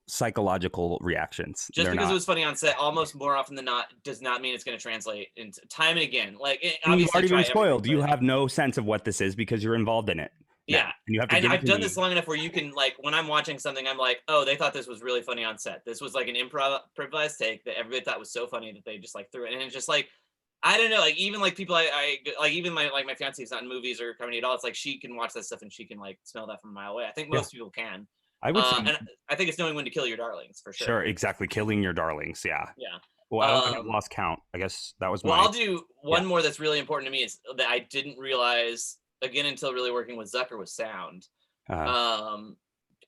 psychological reactions. Just because it was funny on set, almost more often than not, does not mean it's going to translate into time and again. Like you've already been spoiled. You have no sense of what this is because you're involved in it. Yeah, and you have to. And I've done this long enough where you can like when I'm watching something, I'm like, oh, they thought this was really funny on set. This was like an improvised take that everybody thought was so funny that they just like threw it. And it's just like, I don't know, like even like people I like even my fiance is not in movies or comedy at all. It's like she can watch that stuff and she can like smell that from a mile away. I think most people can. I would say, and I think it's knowing when to kill your darlings for sure. Sure, exactly, killing your darlings. Yeah. Well, I lost count. I guess that was Well, my. I'll do one more that's really important to me is that I didn't realize again until really working with Zucker was sound.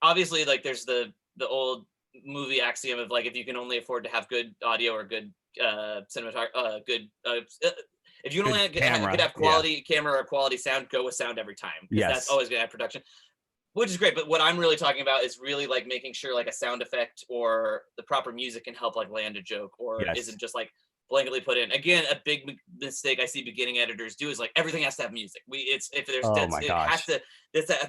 Obviously, like there's the old movie axiom of like if you can only afford to have good audio or good cinematography, if you can only could have quality camera or quality sound, go with sound every time because that's always gonna have production, which is great. But what I'm really talking about is really like making sure like a sound effect or the proper music can help like land a joke or isn't just like blanketly put in. Again, a big mistake I see beginning editors do is like everything has to have music. If there's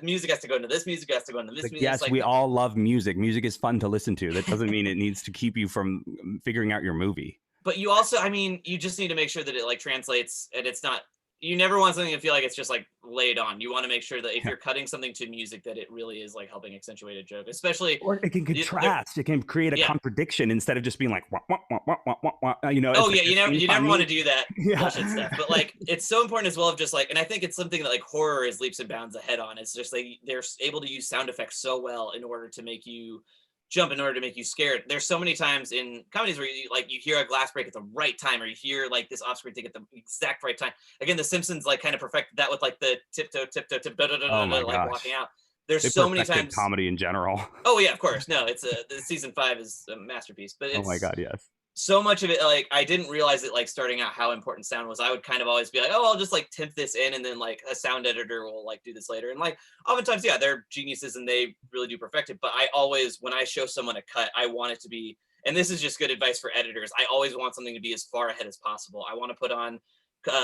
music has to go into this, music has to go into this music. Yes, we all love music. Music is fun to listen to. That doesn't mean it needs to keep you from figuring out your movie. But you also, I mean, you just need to make sure that it like translates and it's not, you never want something to feel like it's just like laid on. You want to make sure that if you're cutting something to music, that it really is like helping accentuate a joke, especially. Or it can contrast. It can create a contradiction instead of just being like, wah, wah, wah, wah, wah, wah, you know. Oh yeah, you never want to do that bullshit stuff. But like, it's so important as well of just like, and I think it's something that like horror is leaps and bounds ahead on. It's just like they're able to use sound effects so well in order to make you jump, in order to make you scared. There's so many times in comedies where you hear a glass break at the right time, or you hear like this off-screen thing at the exact right time. Again, The Simpsons like kind of perfected that with like the tiptoe, like walking out. There's so many times comedy in general. Oh yeah, of course. No, it's season 5 is a masterpiece. But it's, oh my god, yes. So much of it, like I didn't realize it, like starting out how important sound was. I would kind of always be like, oh, I'll just like temp this in, and then like a sound editor will like do this later. And like oftentimes, yeah, they're geniuses and they really do perfect it. But I always, when I show someone a cut, I want it to be, and this is just good advice for editors, I always want something to be as far ahead as possible. I want to put on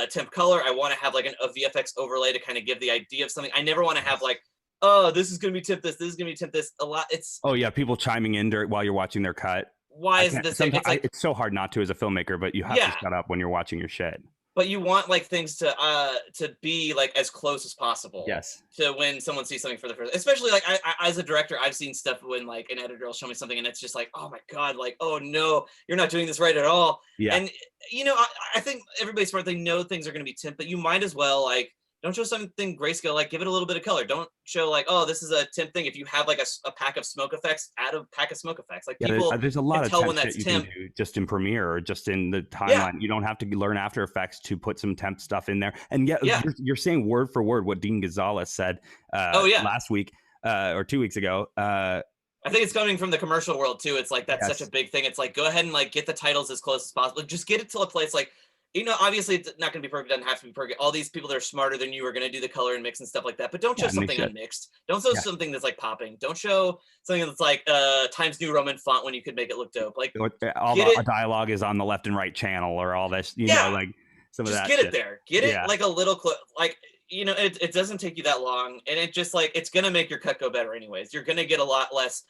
temp color. I want to have like a VFX overlay to kind of give the idea of something. I never want to have like, oh, this is going to be temp this is going to be temp this a lot. It's people chiming in while you're watching their cut. Why isn't this? It's so hard not to as a filmmaker, but you have to shut up when you're watching your shit. But you want like things to be like as close as possible. Yes. To when someone sees something for the first, especially like I as a director, I've seen stuff when like an editor will show me something and it's just like, oh my god, like oh no, you're not doing this right at all. Yeah. And you know, I think everybody's smart. They know things are going to be temp, but you might as well like. Don't show something grayscale, like give it a little bit of color. Don't show like, oh, this is a temp thing. If you have like a pack of smoke effects, add a pack of smoke effects. Like people there's a lot can of tell when that's temp. Just in Premiere or just in the timeline. You don't have to learn After Effects to put some temp stuff in there. And you're saying word for word what Dean Gonzalez said last week or 2 weeks ago. I think it's coming from the commercial world too. It's like that's such a big thing. It's like go ahead and like get the titles as close as possible. Just get it to a place like. You know, obviously it's not going to be perfect. It doesn't have to be perfect. All these people that are smarter than you are going to do the color and mix and stuff like that. But don't show something unmixed. Don't show something that's like popping. Don't show something that's like Times New Roman font when you could make it look dope. Like all the dialogue is on the left and right channel or all this. You know, like some of that. Just get it there. Get it like a little clip. Like you know, it doesn't take you that long, and it just like it's going to make your cut go better anyways. You're going to get a lot less.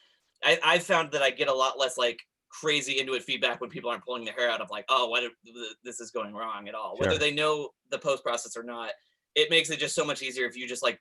I found that I get a lot less like. Crazy into it feedback when people aren't pulling their hair out of like, oh, what if this is going wrong at all, whether they know the post process or not. It makes it just so much easier if you just like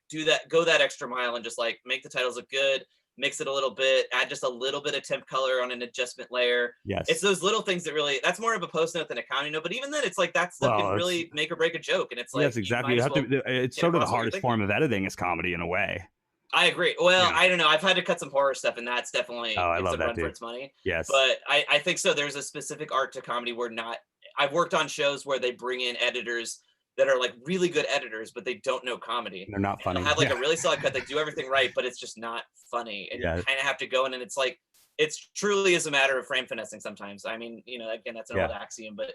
go that extra mile and just like make the titles look good, mix it a little bit, add just a little bit of temp color on an adjustment layer. Yes, it's those little things that really, that's more of a post note than a comedy note, but even then it's like that stuff can really make or break a joke. And it's like, yes, exactly. It's sort of the hardest form of editing is comedy in a way. I agree. Well, I don't know. I've had to cut some horror stuff, and that's definitely I love that run for its money. Yes, but I think so. There's a specific art to comedy where I've worked on shows where they bring in editors that are like really good editors, but they don't know comedy. They're not funny. They'll have like a really solid cut. They do everything right, but it's just not funny. And you kind of have to go in, and it's like it's truly is a matter of frame finessing sometimes. I mean, you know, again, that's an old axiom, but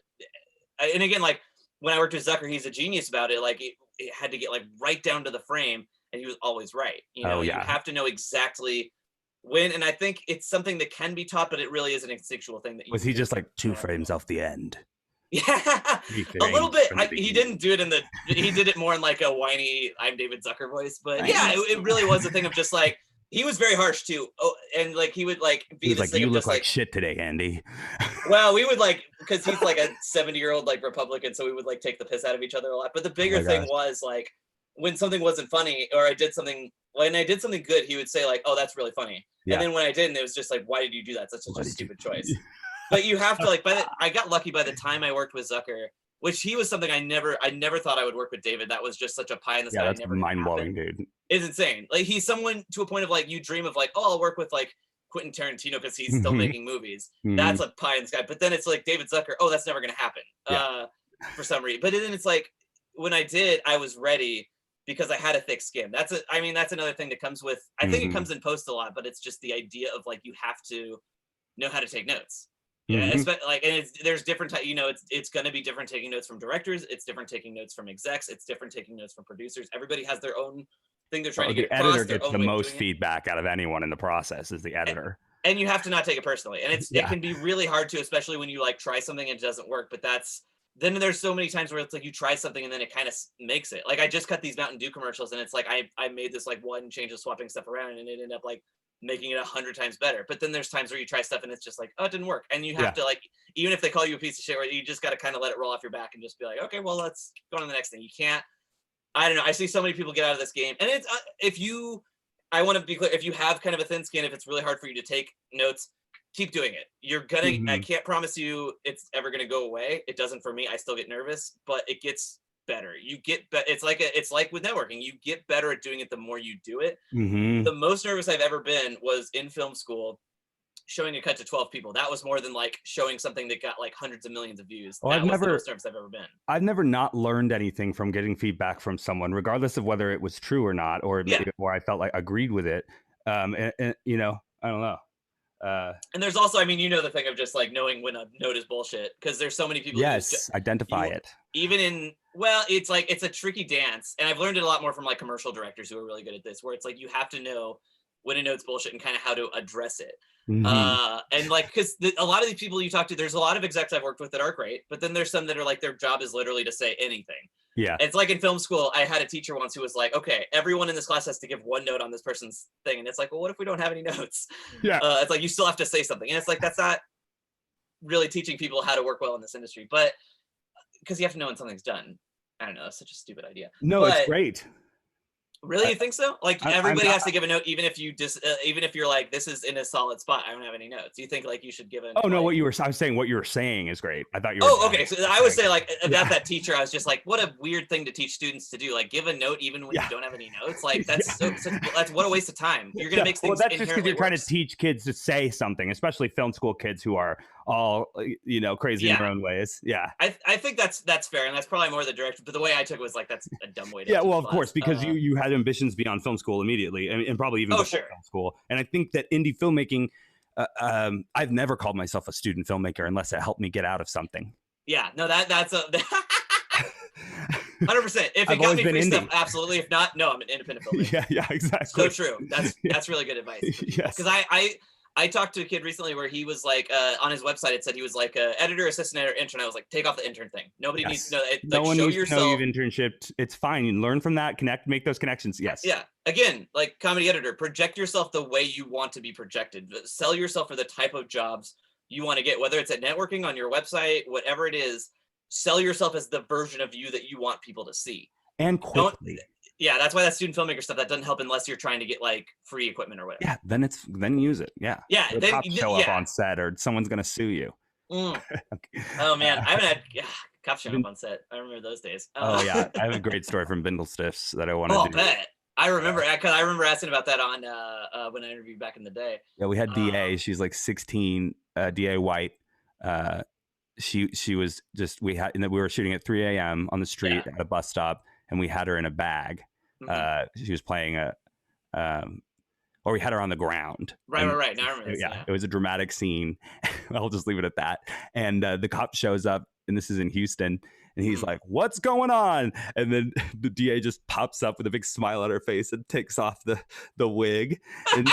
and again, like when I worked with Zucker, he's a genius about it. Like it had to get like right down to the frame. And he was always right. You know, you have to know exactly when. And I think it's something that can be taught, but it really is an instinctual thing. That was he just like 2 frames off the end? Yeah, a little bit. He didn't do it he did it more in like a whiny I'm David Zucker voice. But yeah, it really was a thing of just like, he was very harsh too. Oh, and like he would like be this like, thing you of look just like shit today, Andy. Well, we would like, because he's like a 70-year-old like Republican, so we would like take the piss out of each other a lot. But the bigger thing was like, when something wasn't funny or when I did something good, he would say like, oh, that's really funny. Yeah. And then when I didn't, it was just like, why did you do that? That's such a stupid choice. But you have to like, I got lucky by the time I worked with Zucker, which he was something I never thought I would work with David. That was just such a pie in the sky. That's mind blowing, dude. It's insane. Like he's someone to a point of like, you dream of like, oh, I'll work with like Quentin Tarantino because he's still making movies. Mhm. That's a pie in the sky. But then it's like David Zucker. Oh, that's never going to happen for some reason. But then it's like when I did, I was ready because I had a thick skin. That's another thing that comes with. I think it comes in post a lot, but it's just the idea of like you have to know how to take notes. Yeah, like, and there's different type. It's going to be different taking notes from directors. It's different taking notes from execs. It's different taking notes from producers. Everybody has their own thing they're trying to get across. The editor gets the most feedback out of anyone in the process is the editor. And you have to not take it personally. And it can be really hard to, especially when you like try something and it doesn't work. But then there's so many times where it's like you try something and then it kind of makes it. Like I just cut these Mountain Dew commercials and it's like I made this like one change of swapping stuff around and it ended up like making it 100 times better. But then there's times where you try stuff and it's just like, oh, it didn't work. And you have to like, even if they call you a piece of shit, where you just got to kind of let it roll off your back and just be like, okay, well, let's go on to the next thing. You can't, I don't know. I see so many people get out of this game. And it's, I want to be clear, if you have kind of a thin skin, if it's really hard for you to take notes, keep doing it. You're gonna, I can't promise you it's ever going to go away. It doesn't for me. I still get nervous, but it gets better. You get it's like with networking, you get better at doing it the more you do it. The most nervous I've ever been was in film school showing a cut to 12 people. That was more than like showing something that got like hundreds of millions of views. That was the most nervous I've ever been. I've never not learned anything from getting feedback from someone, regardless of whether it was true or not, or I felt like agreed with it. And you know, I don't know. And there's also, I mean, the thing of just like knowing when a note is bullshit, because there's so many people identify it. Even in, well, it's like, it's a tricky dance. And I've learned it a lot more from like commercial directors who are really good at this, where it's like, you have to know when a note's bullshit and kind of how to address it. And like, because a lot of these people you talk to, there's a lot of execs I've worked with that are great, but then there's some that are like, their job is literally to say anything. Yeah. It's like in film school, I had a teacher once who was like, okay, everyone in this class has to give one note on this person's thing. And it's like, well, what if we don't have any notes? Yeah. It's like, you still have to say something. And it's like, that's not really teaching people how to work well in this industry, but because you have to know when something's done. I don't know. That's such a stupid idea. No, but, it's great. Really, you think so? Like everybody has to give a note, even if even if you're like, this is in a solid spot, I don't have any notes. You think like you should give a? Oh no, I was saying what you were saying is great. I thought you were. Oh, okay. So I would say like about that teacher, I was just like, what a weird thing to teach students to do. Like give a note even when you don't have any notes. Like that's that's what a waste of time. You're gonna make things. Well, that's just because you're trying to teach kids to say something, especially film school kids who are all crazy in their own ways. Yeah, I think that's fair, and that's probably more the direction. But the way I took it was like, that's a dumb way to. Yeah, well, of course, because you had ambitions beyond film school immediately, and probably even before film school. And I think that indie filmmaking, I've never called myself a student filmmaker unless it helped me get out of something. Yeah, no, that's a 100%. If it got me free stuff, absolutely. If not, no, I'm an independent filmmaker. Yeah, exactly. So true. That's really good advice. Yes. Because I talked to a kid recently where he was like, on his website, it said he was like a editor, assistant editor, intern. I was like, take off the intern thing. Nobody needs to know. No one needs yourself. to know you've internshiped. It's fine. You learn from that, make those connections. Yes. Yeah. Again, like comedy editor, project yourself the way you want to be projected. Sell yourself for the type of jobs you want to get, whether it's at networking, on your website, whatever it is. Sell yourself as the version of you that you want people to see. And quickly. Yeah, that's why that student filmmaker stuff, that doesn't help unless you're trying to get like free equipment or whatever. Yeah, then use it. Yeah. Yeah. Then cops show up on set, or someone's gonna sue you. Okay. Oh man, I haven't had cops showing up on set. I remember those days. Oh yeah, I have a great story from Bindle Stiffs that I wanted to do. Bet. I remember asking about that on when I interviewed back in the day. Yeah, we had DA. She's like 16, DA White. She was just, we were shooting at 3 a.m. on the street at a bus stop, and we had her in a bag. She was playing or we had her on the ground. Right. Now I remember this. Yeah, it was a dramatic scene. I'll just leave it at that. And the cop shows up, and this is in Houston, and he's like, "What's going on?" And then the DA just pops up with a big smile on her face and takes off the wig, and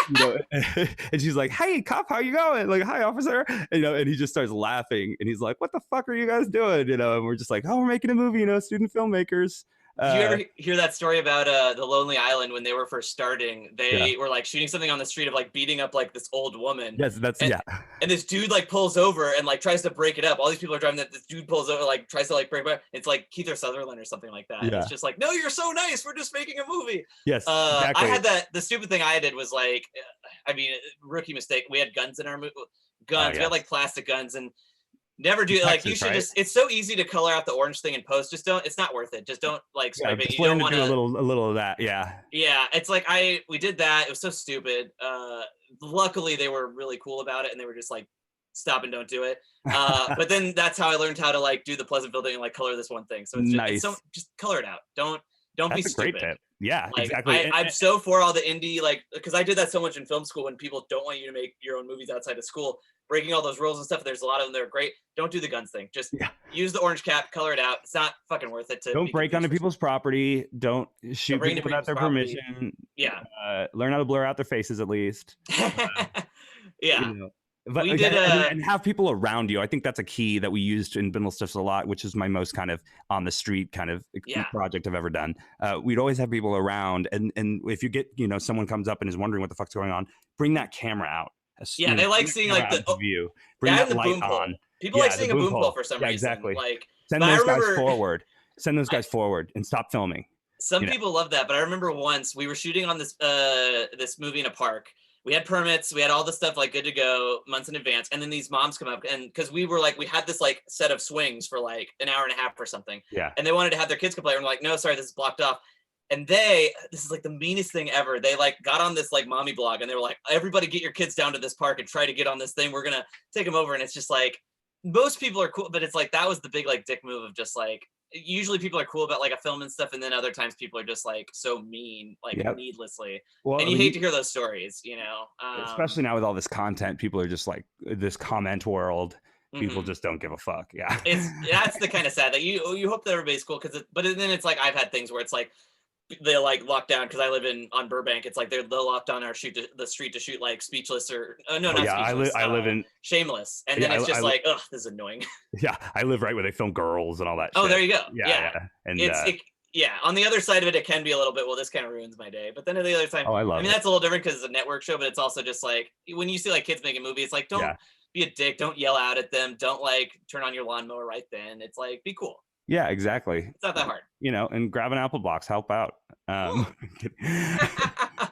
and she's like, "Hey, cop, how you going?" Like, "Hi, officer." And he just starts laughing, and he's like, "What the fuck are you guys doing?" And we're just like, "Oh, we're making a movie, student filmmakers." Did you ever hear that story about the Lonely Island when they were first starting? They were like shooting something on the street of like beating up like this old woman. Yes, And this dude like pulls over and like tries to break it up. All these people are driving that. This dude pulls over, like tries to like break it up. It's like Keith or Sutherland or something like that. Yeah. It's just like, no, you're so nice. We're just making a movie. Yes, exactly. I had the stupid thing I did was like, rookie mistake. We had guns in our movie. Guns. We had like plastic guns, and never do it. Like you should just, it's so easy to color out the orange thing in post. Just don't, it's not worth it. Just don't like scrape it. You don't want to do a little of that. Yeah. Yeah. It's like we did that. It was so stupid. luckily they were really cool about it and they were just like, stop and don't do it. But then that's how I learned how to like do the Pleasantville thing and like color this one thing. So it's Nice. just color it out. Don't be That's a great stupid. tip. Yeah, Like, exactly. I'm so for all the indie, like, because I did that so much in film school when people don't want you to make your own movies outside of school, breaking all those rules and stuff. There's a lot of them that are great. Don't do the guns thing. Just use the orange cap, color it out. It's not fucking worth it to Don't break onto people's property. Don't shoot people without their permission. Yeah. Learn how to blur out their faces at least. Yeah. You know. But We again, did, and have people around you. I think that's a key that we used in Bindle Stuffs a lot, which is my most kind of on the street kind of project I've ever done. We'd always have people around, and if you get, someone comes up and is wondering what the fuck's going on, bring that camera out. Yeah, they like seeing like the view. Bring that light on. People like seeing a boom pole for some reason. Exactly. Like, send those guys forward. Send those guys forward and stop filming. Some people love that, but I remember once we were shooting on this this movie in a park. We had permits, we had all the stuff like good to go months in advance, and then these moms come up, and because we were like, we had this like set of swings for like an hour and a half or something, and they wanted to have their kids come play, and we're like, no, sorry, this is blocked off. And this is like the meanest thing ever. They like got on this like mommy blog, and they were like, everybody get your kids down to this park and try to get on this thing. We're gonna take them over, and it's just like, most people are cool, but it's like that was the big like dick move of just like, usually people are cool about like a film and stuff, and then other times people are just like so mean, like needlessly. Well, and you hate to hear those stories, especially now with all this content. People are just like, this comment world, people just don't give a fuck. That's the kind of sad that you hope that everybody's cool, but then it's like, I've had things where it's like they like lock down, because I live on Burbank. It's like they'll lock down the street to shoot like Speechless or Speechless. I live in Shameless, and then it's just like, ugh, this is annoying. Yeah, I live right where they film Girls and all that. Oh, shit. there you go. Yeah. And on the other side of it can be a little bit, well, this kind of ruins my day. But then at the other time, I mean, that's a little different because it's a network show, but it's also just like when you see like kids making movies, it's like, don't be a dick, don't yell out at them, don't like turn on your lawnmower right then. It's like, be cool. Yeah, exactly. It's not that hard. And grab an apple box, help out. I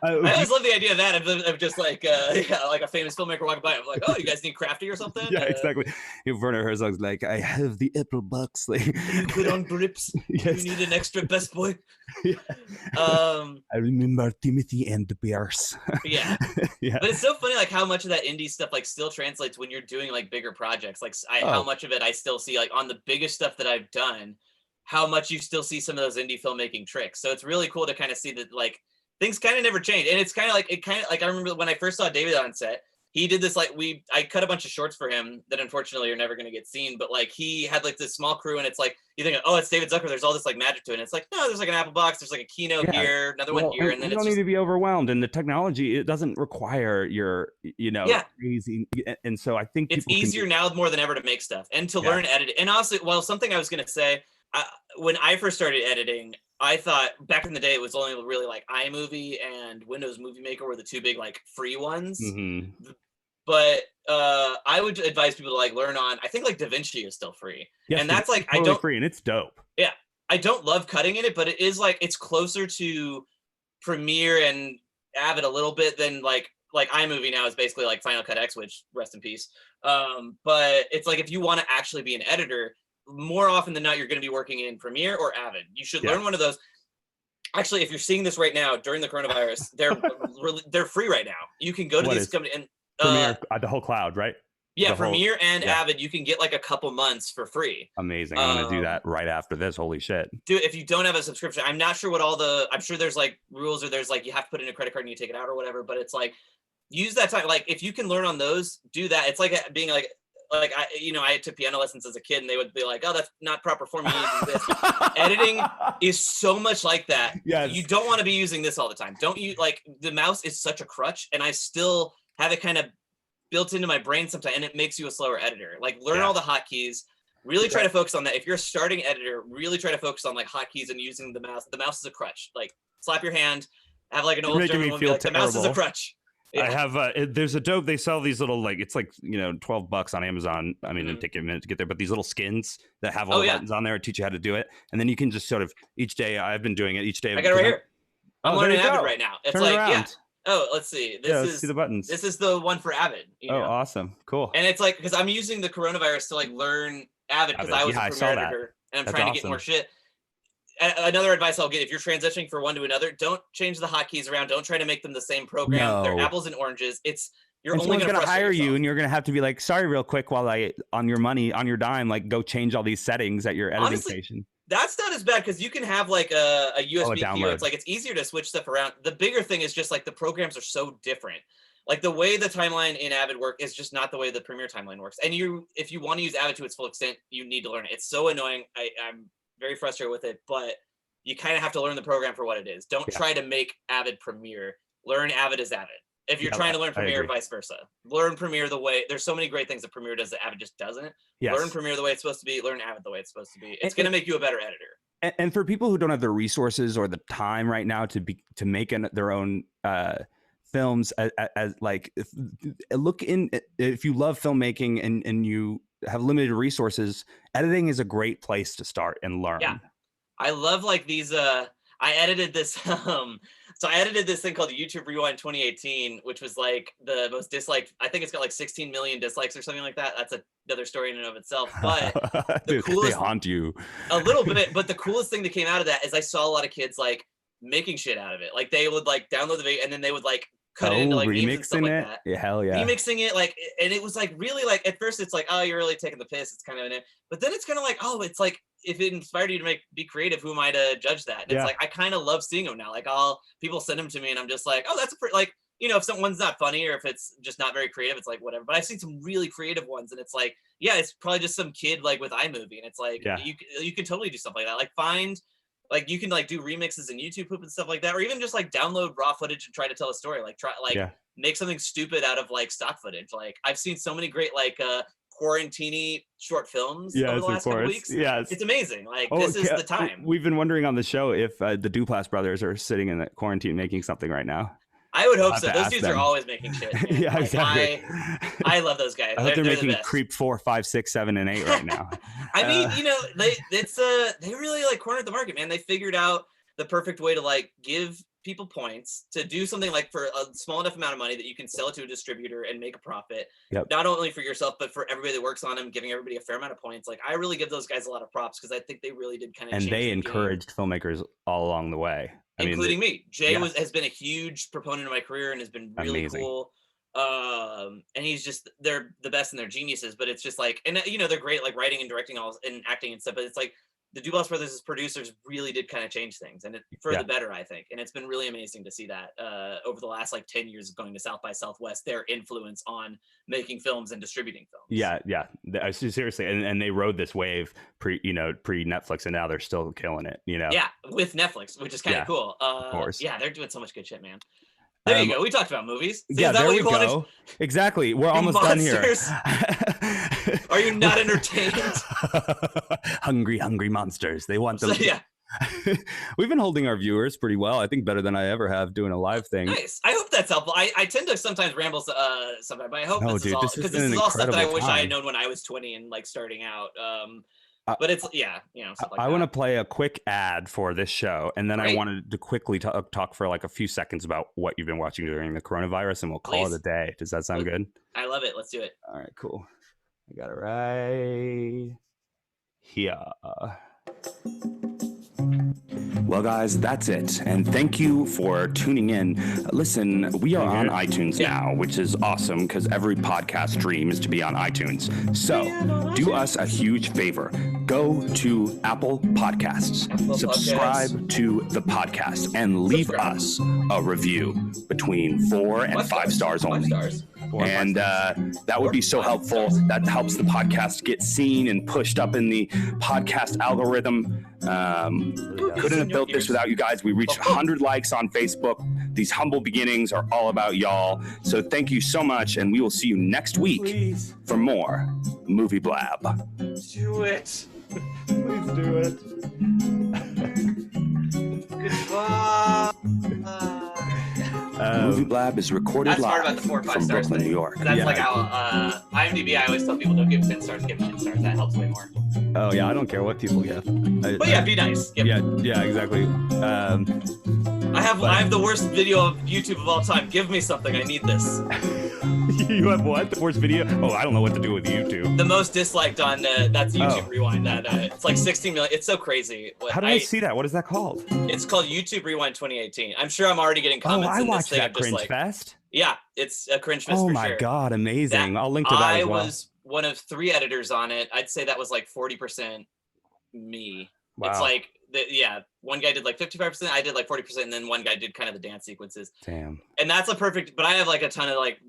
always love the idea of that, of just like like a famous filmmaker walking by. I'm like, oh, you guys need crafty or something? Yeah, exactly. Werner Herzog's like, I have the apple box. Like, you put on grips. Yes. You need an extra best boy. I remember Timothy and the Bears. Yeah. But it's so funny, like how much of that indie stuff like still translates when you're doing like bigger projects. Like how much of it I still see like on the biggest stuff that I've done, how much you still see some of those indie filmmaking tricks. So it's really cool to kind of see that like things kind of never change. And it's kind of like I remember when I first saw David on set, he did this, like I cut a bunch of shorts for him that unfortunately are never going to get seen, but like he had like this small crew, and it's like, you think, oh, it's David Zucker, there's all this like magic to it. And it's like, no, there's like an apple box, there's like a keynote here, another one here. And then you don't need to be overwhelmed. And the technology, it doesn't require your, crazy. And so I think it's easier now more than ever to make stuff and to learn editing. And also, something I was going to say, when I first started editing, I thought back in the day it was only really like iMovie and Windows Movie Maker were the two big like free ones. Mm-hmm. But I would advise people to like learn on. I think like DaVinci is still free, and that's like totally free, and it's dope. Yeah, I don't love cutting in it, but it is like it's closer to Premiere and Avid a little bit than like iMovie now is basically like Final Cut X, which rest in peace. But it's like if you want to actually be an editor, more often than not, you're going to be working in Premiere or Avid. You should learn one of those. Actually, if you're seeing this right now during the coronavirus, they're free right now. You can go to these companies and Premiere, the whole cloud, right? Yeah, Premiere and Avid, you can get like a couple months for free. Amazing. I'm gonna do that right after this. Holy shit. Dude, if you don't have a subscription, I'm not sure what I'm sure there's like rules, or there's like you have to put in a credit card and you take it out or whatever, but it's like use that time. Like if you can learn on those, do that. It's like being like I took piano lessons as a kid, and they would be like, oh, that's not proper form. You need to do this. Editing is so much like that. Yes. You don't want to be using this all the time. Don't you like the mouse is such a crutch, and I still have it kind of built into my brain sometimes, and it makes you a slower editor. Like learn all the hotkeys, really try to focus on that. If you're a starting editor, really try to focus on like hotkeys and using the mouse. The mouse is a crutch. Like slap your hand, have like an old German one, like, the mouse is a crutch. I have there's a dope, they sell these little like, it's like $12 on Amazon. I mean, it'll take you a minute to get there, but these little skins that have all the buttons on there teach you how to do it, and then you can just sort of each day. I've been doing it each day. I got it right here. I'm learning Avid right now. It's oh, let's see. Let's see the buttons. This is the one for Avid. Oh, awesome. Cool. And it's like, because I'm using the coronavirus to like learn Avid because I was a Premiere editor and I'm trying to get more shit. another advice I'll get, if you're transitioning from one to another, don't change the hotkeys around. Don't try to make them the same program. No. They're apples and oranges. You're and only going to hire yourself. you, and you're going to have to be like, sorry, real quick, while on your dime, like go change all these settings at your editing station. That's not as bad because you can have like a USB key. It's like it's easier to switch stuff around. The bigger thing is just like the programs are so different. Like the way the timeline in Avid work is just not the way the Premiere timeline works. And if you want to use Avid to its full extent, you need to learn it. It's so annoying. I'm very frustrated with it, but you kind of have to learn the program for what it is. Don't try to make Avid Premiere. Learn Avid as Avid. If you're trying to learn Premiere, vice versa. Learn Premiere the way, there's so many great things that Premiere does that Avid just doesn't. Yes. Learn Premiere the way it's supposed to be. Learn Avid the way it's supposed to be. It's going to make you a better editor. And for people who don't have the resources or the time right now to make their own films, as like if you love filmmaking and you have limited resources, editing is a great place to start and learn. Yeah, I love like these. I edited this. So I edited this thing called YouTube Rewind 2018, which was like the most disliked. I think it's got like 16 million dislikes or something like that. That's another story in and of itself. But the coolest, they haunt you a little bit. But the coolest thing that came out of that is I saw a lot of kids like making shit out of it. Like they would like download the video and then they would like cut it into like memes and stuff like that. Yeah, hell yeah. Remixing it, like, and it was like really like at first it's like, oh, you're really taking the piss. It's kind of but then it's kind of like, oh, it's like if it inspired you to be creative, who am I to judge that? And it's like I kind of love seeing them now. Like people send them to me and I'm just like, oh, that's like, you know, if someone's not funny or if it's just not very creative, it's like whatever. But I've seen some really creative ones and it's like, yeah, it's probably just some kid like with iMovie and it's like you can totally do something like that. Like find. Like you can like do remixes in YouTube poop and stuff like that, or even just like download raw footage and try to tell a story. Like make something stupid out of like stock footage. Like I've seen so many great like quarantini short films over the last couple weeks. Yes, it's amazing. Like this is the time. We've been wondering on the show if the Duplass brothers are sitting in the quarantine making something right now. I would hope so. Those dudes are always making shit. Yeah, like, exactly. I love those guys. I hope they're making the Creep 4, 5, 6, 7, and 8 right now. I mean, you know, they really like cornered the market, man. They figured out the perfect way to like give people points to do something like for a small enough amount of money that you can sell it to a distributor and make a profit. Yep. Not only for yourself, but for everybody that works on them, giving everybody a fair amount of points. Like I really give those guys a lot of props because I think they really did kind of. And they encouraged filmmakers all along the way. Including me. Jay has been a huge proponent of my career and has been really cool. And they're the best and they're geniuses, but it's just like, and you know, they're great like writing and directing and acting and stuff, but it's like the Duplass brothers as producers really did kind of change things and for the better, I think. And it's been really amazing to see that over the last like 10 years of going to South by Southwest, their influence on making films and distributing films. Yeah. Seriously. And they rode this wave pre Netflix and now they're still killing it, you know? Yeah. With Netflix, which is kind of cool. Of course. Yeah. They're doing so much good shit, man. There you go. We talked about movies. There we go. Exactly. We're almost done here. Are you not entertained? Hungry monsters. They want the. Yeah. We've been holding our viewers pretty well. I think better than I ever have doing a live thing. Nice. I hope that's helpful. I tend to sometimes ramble sometimes, but I hope this is all because this is all stuff that I wish I had known when I was 20 and like starting out. But it's you know. Like I want to play a quick ad for this show, and then I wanted to quickly talk for like a few seconds about what you've been watching during the coronavirus, and we'll call it a day. Does that sound good? I love it. Let's do it. All right, cool. I got it right here. Well, guys, that's it. And thank you for tuning in. Listen, we are on iTunes now, which is awesome because every podcast dream is to be on iTunes. So do us a huge favor. Go to Apple Podcasts, subscribe to the podcast, and leave us a review between 4 and 5 stars only. And that would be so helpful. That helps the podcast get seen and pushed up in the podcast algorithm. Couldn't have built this without you guys. We reached 100 likes on Facebook. These humble beginnings are all about y'all. So thank you so much, and we will see you next week for more Movie Blab. Do it. Please do it. Goodbye. Movie Blab is recorded live from Brooklyn, New York. That's like how IMDb, I always tell people don't give 10 stars, give 10 stars. That helps way more. Oh, yeah, I don't care what people give. But yeah, be nice. Yeah, exactly. I have the worst video of YouTube of all time. Give me something. I need this. You have what? The worst video? Oh, I don't know what to do with YouTube. The most disliked on that's YouTube Rewind. That it's like 16 million. It's so crazy. How do I see that? What is that called? It's called YouTube Rewind 2018. I'm sure I'm already getting comments. I in this watched thing that of just Cringe like, Fest. Yeah, it's a Cringe Fest. Oh for my sure. God, amazing! I'll link to that as well. I was one of 3 editors on it. I'd say that was like 40% me. Wow. It's like one guy did like 55%, I did like 40%, and then one guy did kind of the dance sequences. Damn. And that's a perfect, but I have like a ton of like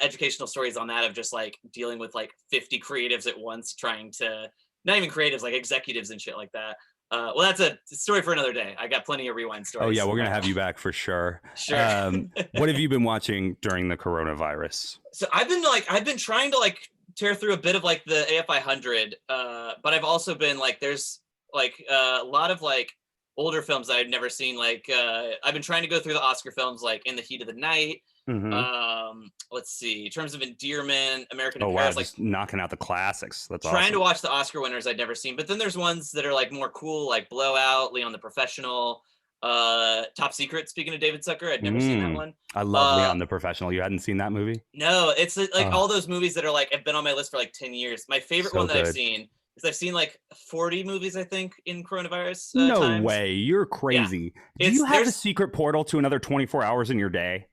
educational stories on that of just like dealing with like 50 creatives at once, trying to, not even creatives, like executives and shit like that. Well, that's a story for another day. I got plenty of Rewind stories. Oh yeah, we're gonna have you back for sure. Sure. What have you been watching during the coronavirus? So I've been trying to like tear through a bit of like the AFI 100, but I've also been like, there's like a lot of like older films that I'd never seen. Like I've been trying to go through the Oscar films, like In the Heat of the Night. Let's see, in terms of endearment, American in Paris, wow, just knocking out the classics. That's trying awesome. to watch the Oscar winners I'd never seen. But then there's ones that are like more cool, like Blowout, Leon the Professional, Top Secret. Speaking of David Zucker, I'd never seen that one. I love Leon the Professional. You hadn't seen that movie? No, it's like all those movies that are like have been on my list for like 10 years. My favorite one that I've seen is I've seen like 40 movies, I think, in coronavirus no times. way, you're crazy. Do you have a secret portal to another 24 hours in your day?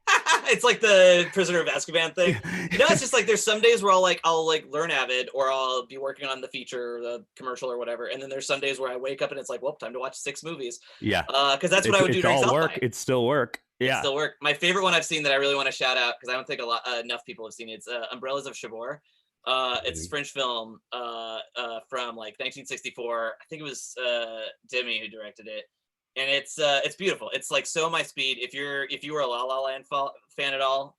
It's like the Prisoner of Azkaban thing. No, it's just like there's some days where I'll learn Avid, or I'll be working on the feature, or the commercial, or whatever. And then there's some days where I wake up and it's like, well, time to watch 6 movies. Yeah. Because that's what I would do during South by. It's still work. Yeah. It's still work. My favorite one I've seen that I really want to shout out, because I don't think enough people have seen it. It's Umbrellas of Cherbourg. It's a French film from like 1964. I think it was Demi who directed it. And it's beautiful. It's like so my speed. If you were a La La Land fan at all,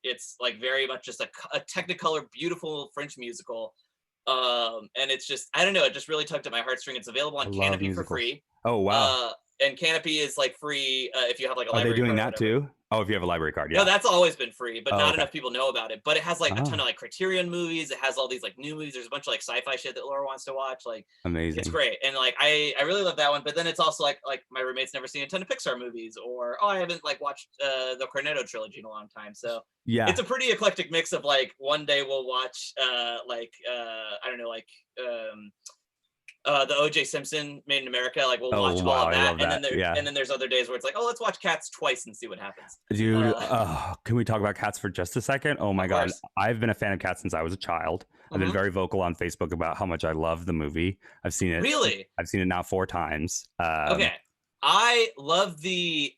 it's like very much just a Technicolor, beautiful French musical. And it's just, I don't know, it just really tugged at my heartstring. It's available on Canopy for free. Oh wow. And Canopy is like free if you have like a library. Are they doing card that too? Oh, if you have a library card, yeah. No, that's always been free, but not okay. enough people know about it. But it has like a ton of like Criterion movies. It has all these like new movies. There's a bunch of like sci-fi shit that Laura wants to watch. Like, amazing. It's great, and like I really love that one. But then it's also like my roommate's never seen a ton of Pixar movies, or I haven't like watched the Cornetto trilogy in a long time. So yeah, it's a pretty eclectic mix of like one day we'll watch I don't know, like the O.J. Simpson Made in America, like we'll watch all of that, and then there's other days where it's like, oh, let's watch Cats twice and see what happens. Dude, can we talk about Cats for just a second? Oh my God, I've been a fan of Cats since I was a child. I've been very vocal on Facebook about how much I love the movie. I've seen it. Really? I've seen it now 4 times. Okay. I love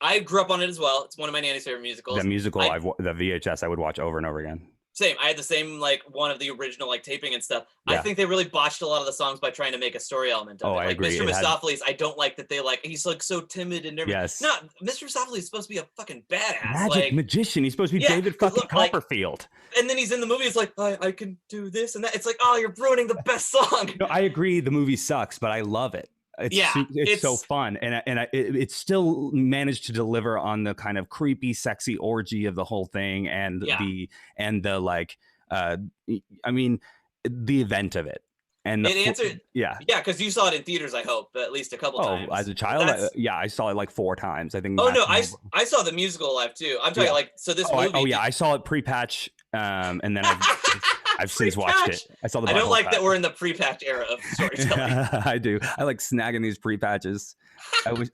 I grew up on it as well. It's one of my nanny's favorite musicals. The musical, the VHS, I would watch over and over again. Same. I had the same, like one of the original like taping and stuff. Yeah. I think they really botched a lot of the songs by trying to make a story element of it. I like agree. Mr. Mistopheles, I don't like that they like, he's like so timid and nervous. Yes. No, Mr. Mistopheles is supposed to be a fucking badass. Magic magician. He's supposed to be David fucking Copperfield. And then he's in the movie, it's like, I can do this and that. It's like, oh, you're ruining the best song. No, I agree. The movie sucks, but I love it. It's so fun, and it still managed to deliver on the kind of creepy, sexy orgy of the whole thing, and the like. I mean, the event of it, and it answered. Yeah, because you saw it in theaters. I hope at least a couple times. Oh, as a child, I saw it like 4 times. I think. Oh no, I saw the musical live too. I'm talking like this movie. Oh yeah, I saw it pre-patch, and then I've since watched it. I saw the. I don't like that we're in the pre-patch era of storytelling. I do. I like snagging these pre-patches.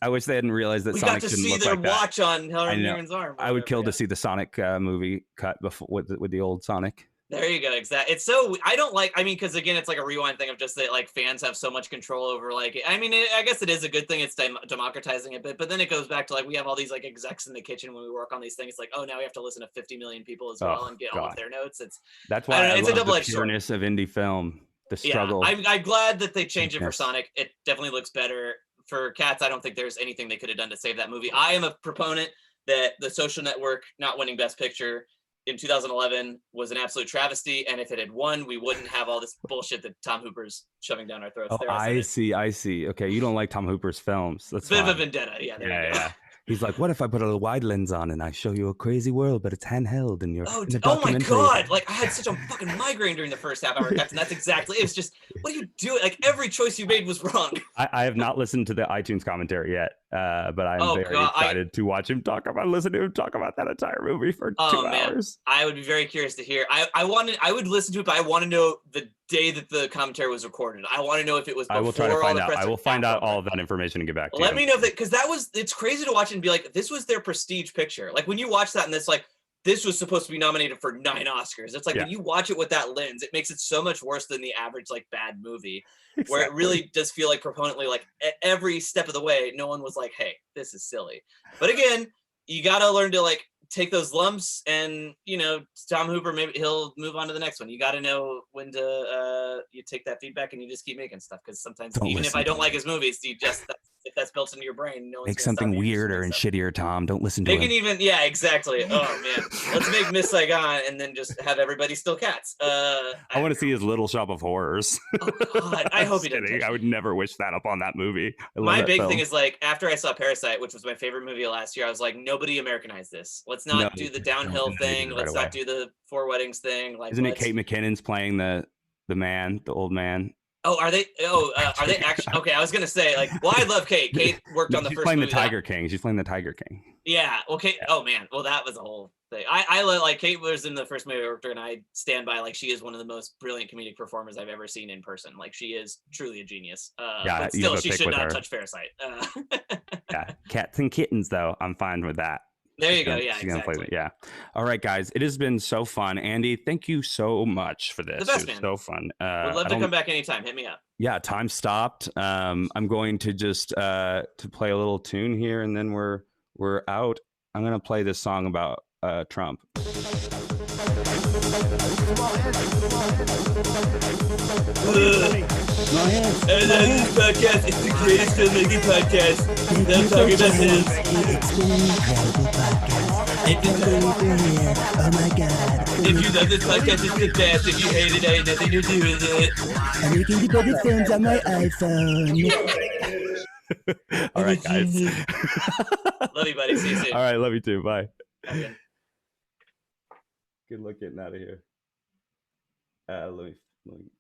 I wish they hadn't realized that Sonic didn't look like that. We got to see their watch on Helen Mirren's arm. I would kill to see the Sonic movie cut before with the old Sonic. There you go. Exactly. It's so, I don't like, I mean, because again, it's like a rewind thing of just that like fans have so much control over like, I mean, I guess it is a good thing. It's democratizing a bit, but then it goes back to like, we have all these like execs in the kitchen when we work on these things. It's like, oh, now we have to listen to 50 million people as well and get all of their notes. That's why it's a double-edged sword. The pureness of indie film, the struggle. Yeah, I'm glad that they changed it for Sonic. It definitely looks better. For Cats, I don't think there's anything they could have done to save that movie. I am a proponent that The Social Network not winning Best Picture in 2011 was an absolute travesty, and if it had won, we wouldn't have all this bullshit that Tom Hooper's shoving down our throats. I see. Okay, you don't like Tom Hooper's films. That's a bit of a vendetta. Yeah. He's like, what if I put a wide lens on and I show you a crazy world, but it's handheld and you're Oh, in a oh my documentary? God. Like I had such a fucking migraine during the first half hour cuts, and that's exactly it. It's just, what are you doing? Like every choice you made was wrong. I have not listened to the iTunes commentary yet, but I'm Oh, very God, excited to watch him listen to him talk about that entire movie for 2 hours. I would be very curious to hear. I would listen to it, but I want to know the day that the commentary was recorded. I want to know if it was before I will try to find all the out. press I will find after out all of that information and get back to Let you. me know that, because it's crazy to watch and be like, this was their prestige picture. Like when you watch that and it's like, this was supposed to be nominated for 9 Oscars. It's like when you watch it with that lens, it makes it so much worse than the average like bad movie, where it really does feel like proponently, like at every step of the way, no one was like, hey, this is silly. But again, you got to learn to like take those lumps, and Tom Hooper, maybe he'll move on to the next one. You got to know when to you take that feedback and you just keep making stuff, because sometimes even if I don't like his movies, you just if that's built into your brain, no one's make something weirder and shittier, Tom. Don't listen to They him. can even, yeah, exactly. Oh man, let's make Miss Saigon and then just have everybody steal cats. I want to see his Little Shop of Horrors. Oh God, I hope he doesn't. I would never wish that upon that movie. My big thing is like, after I saw Parasite, which was my favorite movie last year, I was like, nobody Americanized this. Let's not do the downhill thing. Let's not do the Four Weddings thing. Like, isn't it Kate McKinnon's playing the old man? Oh, are they? Oh, are they actually? Okay, I was gonna say like, well, I love Kate. Kate worked on the She's first playing movie. The Tiger King. She's playing the Tiger King. Yeah. Well, Kate. Yeah. Oh man. Well, that was a whole thing. I like Kate was in the first movie I worked her, and I stand by, like, she is one of the most brilliant comedic performers I've ever seen in person. Like, she is truly a genius. But still, she should not touch Parasite. Yeah, cats and kittens though, I'm fine with that. There you go. Yeah, exactly. Yeah. All right, guys. It has been so fun. Andy, thank you so much for this. The best, it was man. So fun. Would love to come back anytime. Hit me up. Yeah, time stopped. I'm going to just to play a little tune here, and then we're out. I'm gonna play this song about Trump. And then this podcast is the greatest filmmaking podcast. I'm talking about this. It's been an incredible podcast. Thank you for oh my God. If you love this podcast, it's the best. If you hate it, I had nothing to do with it. I'm making the better films on my iPhone. All right, guys. Love you, buddy. See you soon. All right, love you too. Bye. Okay. Good luck getting out of here. Let me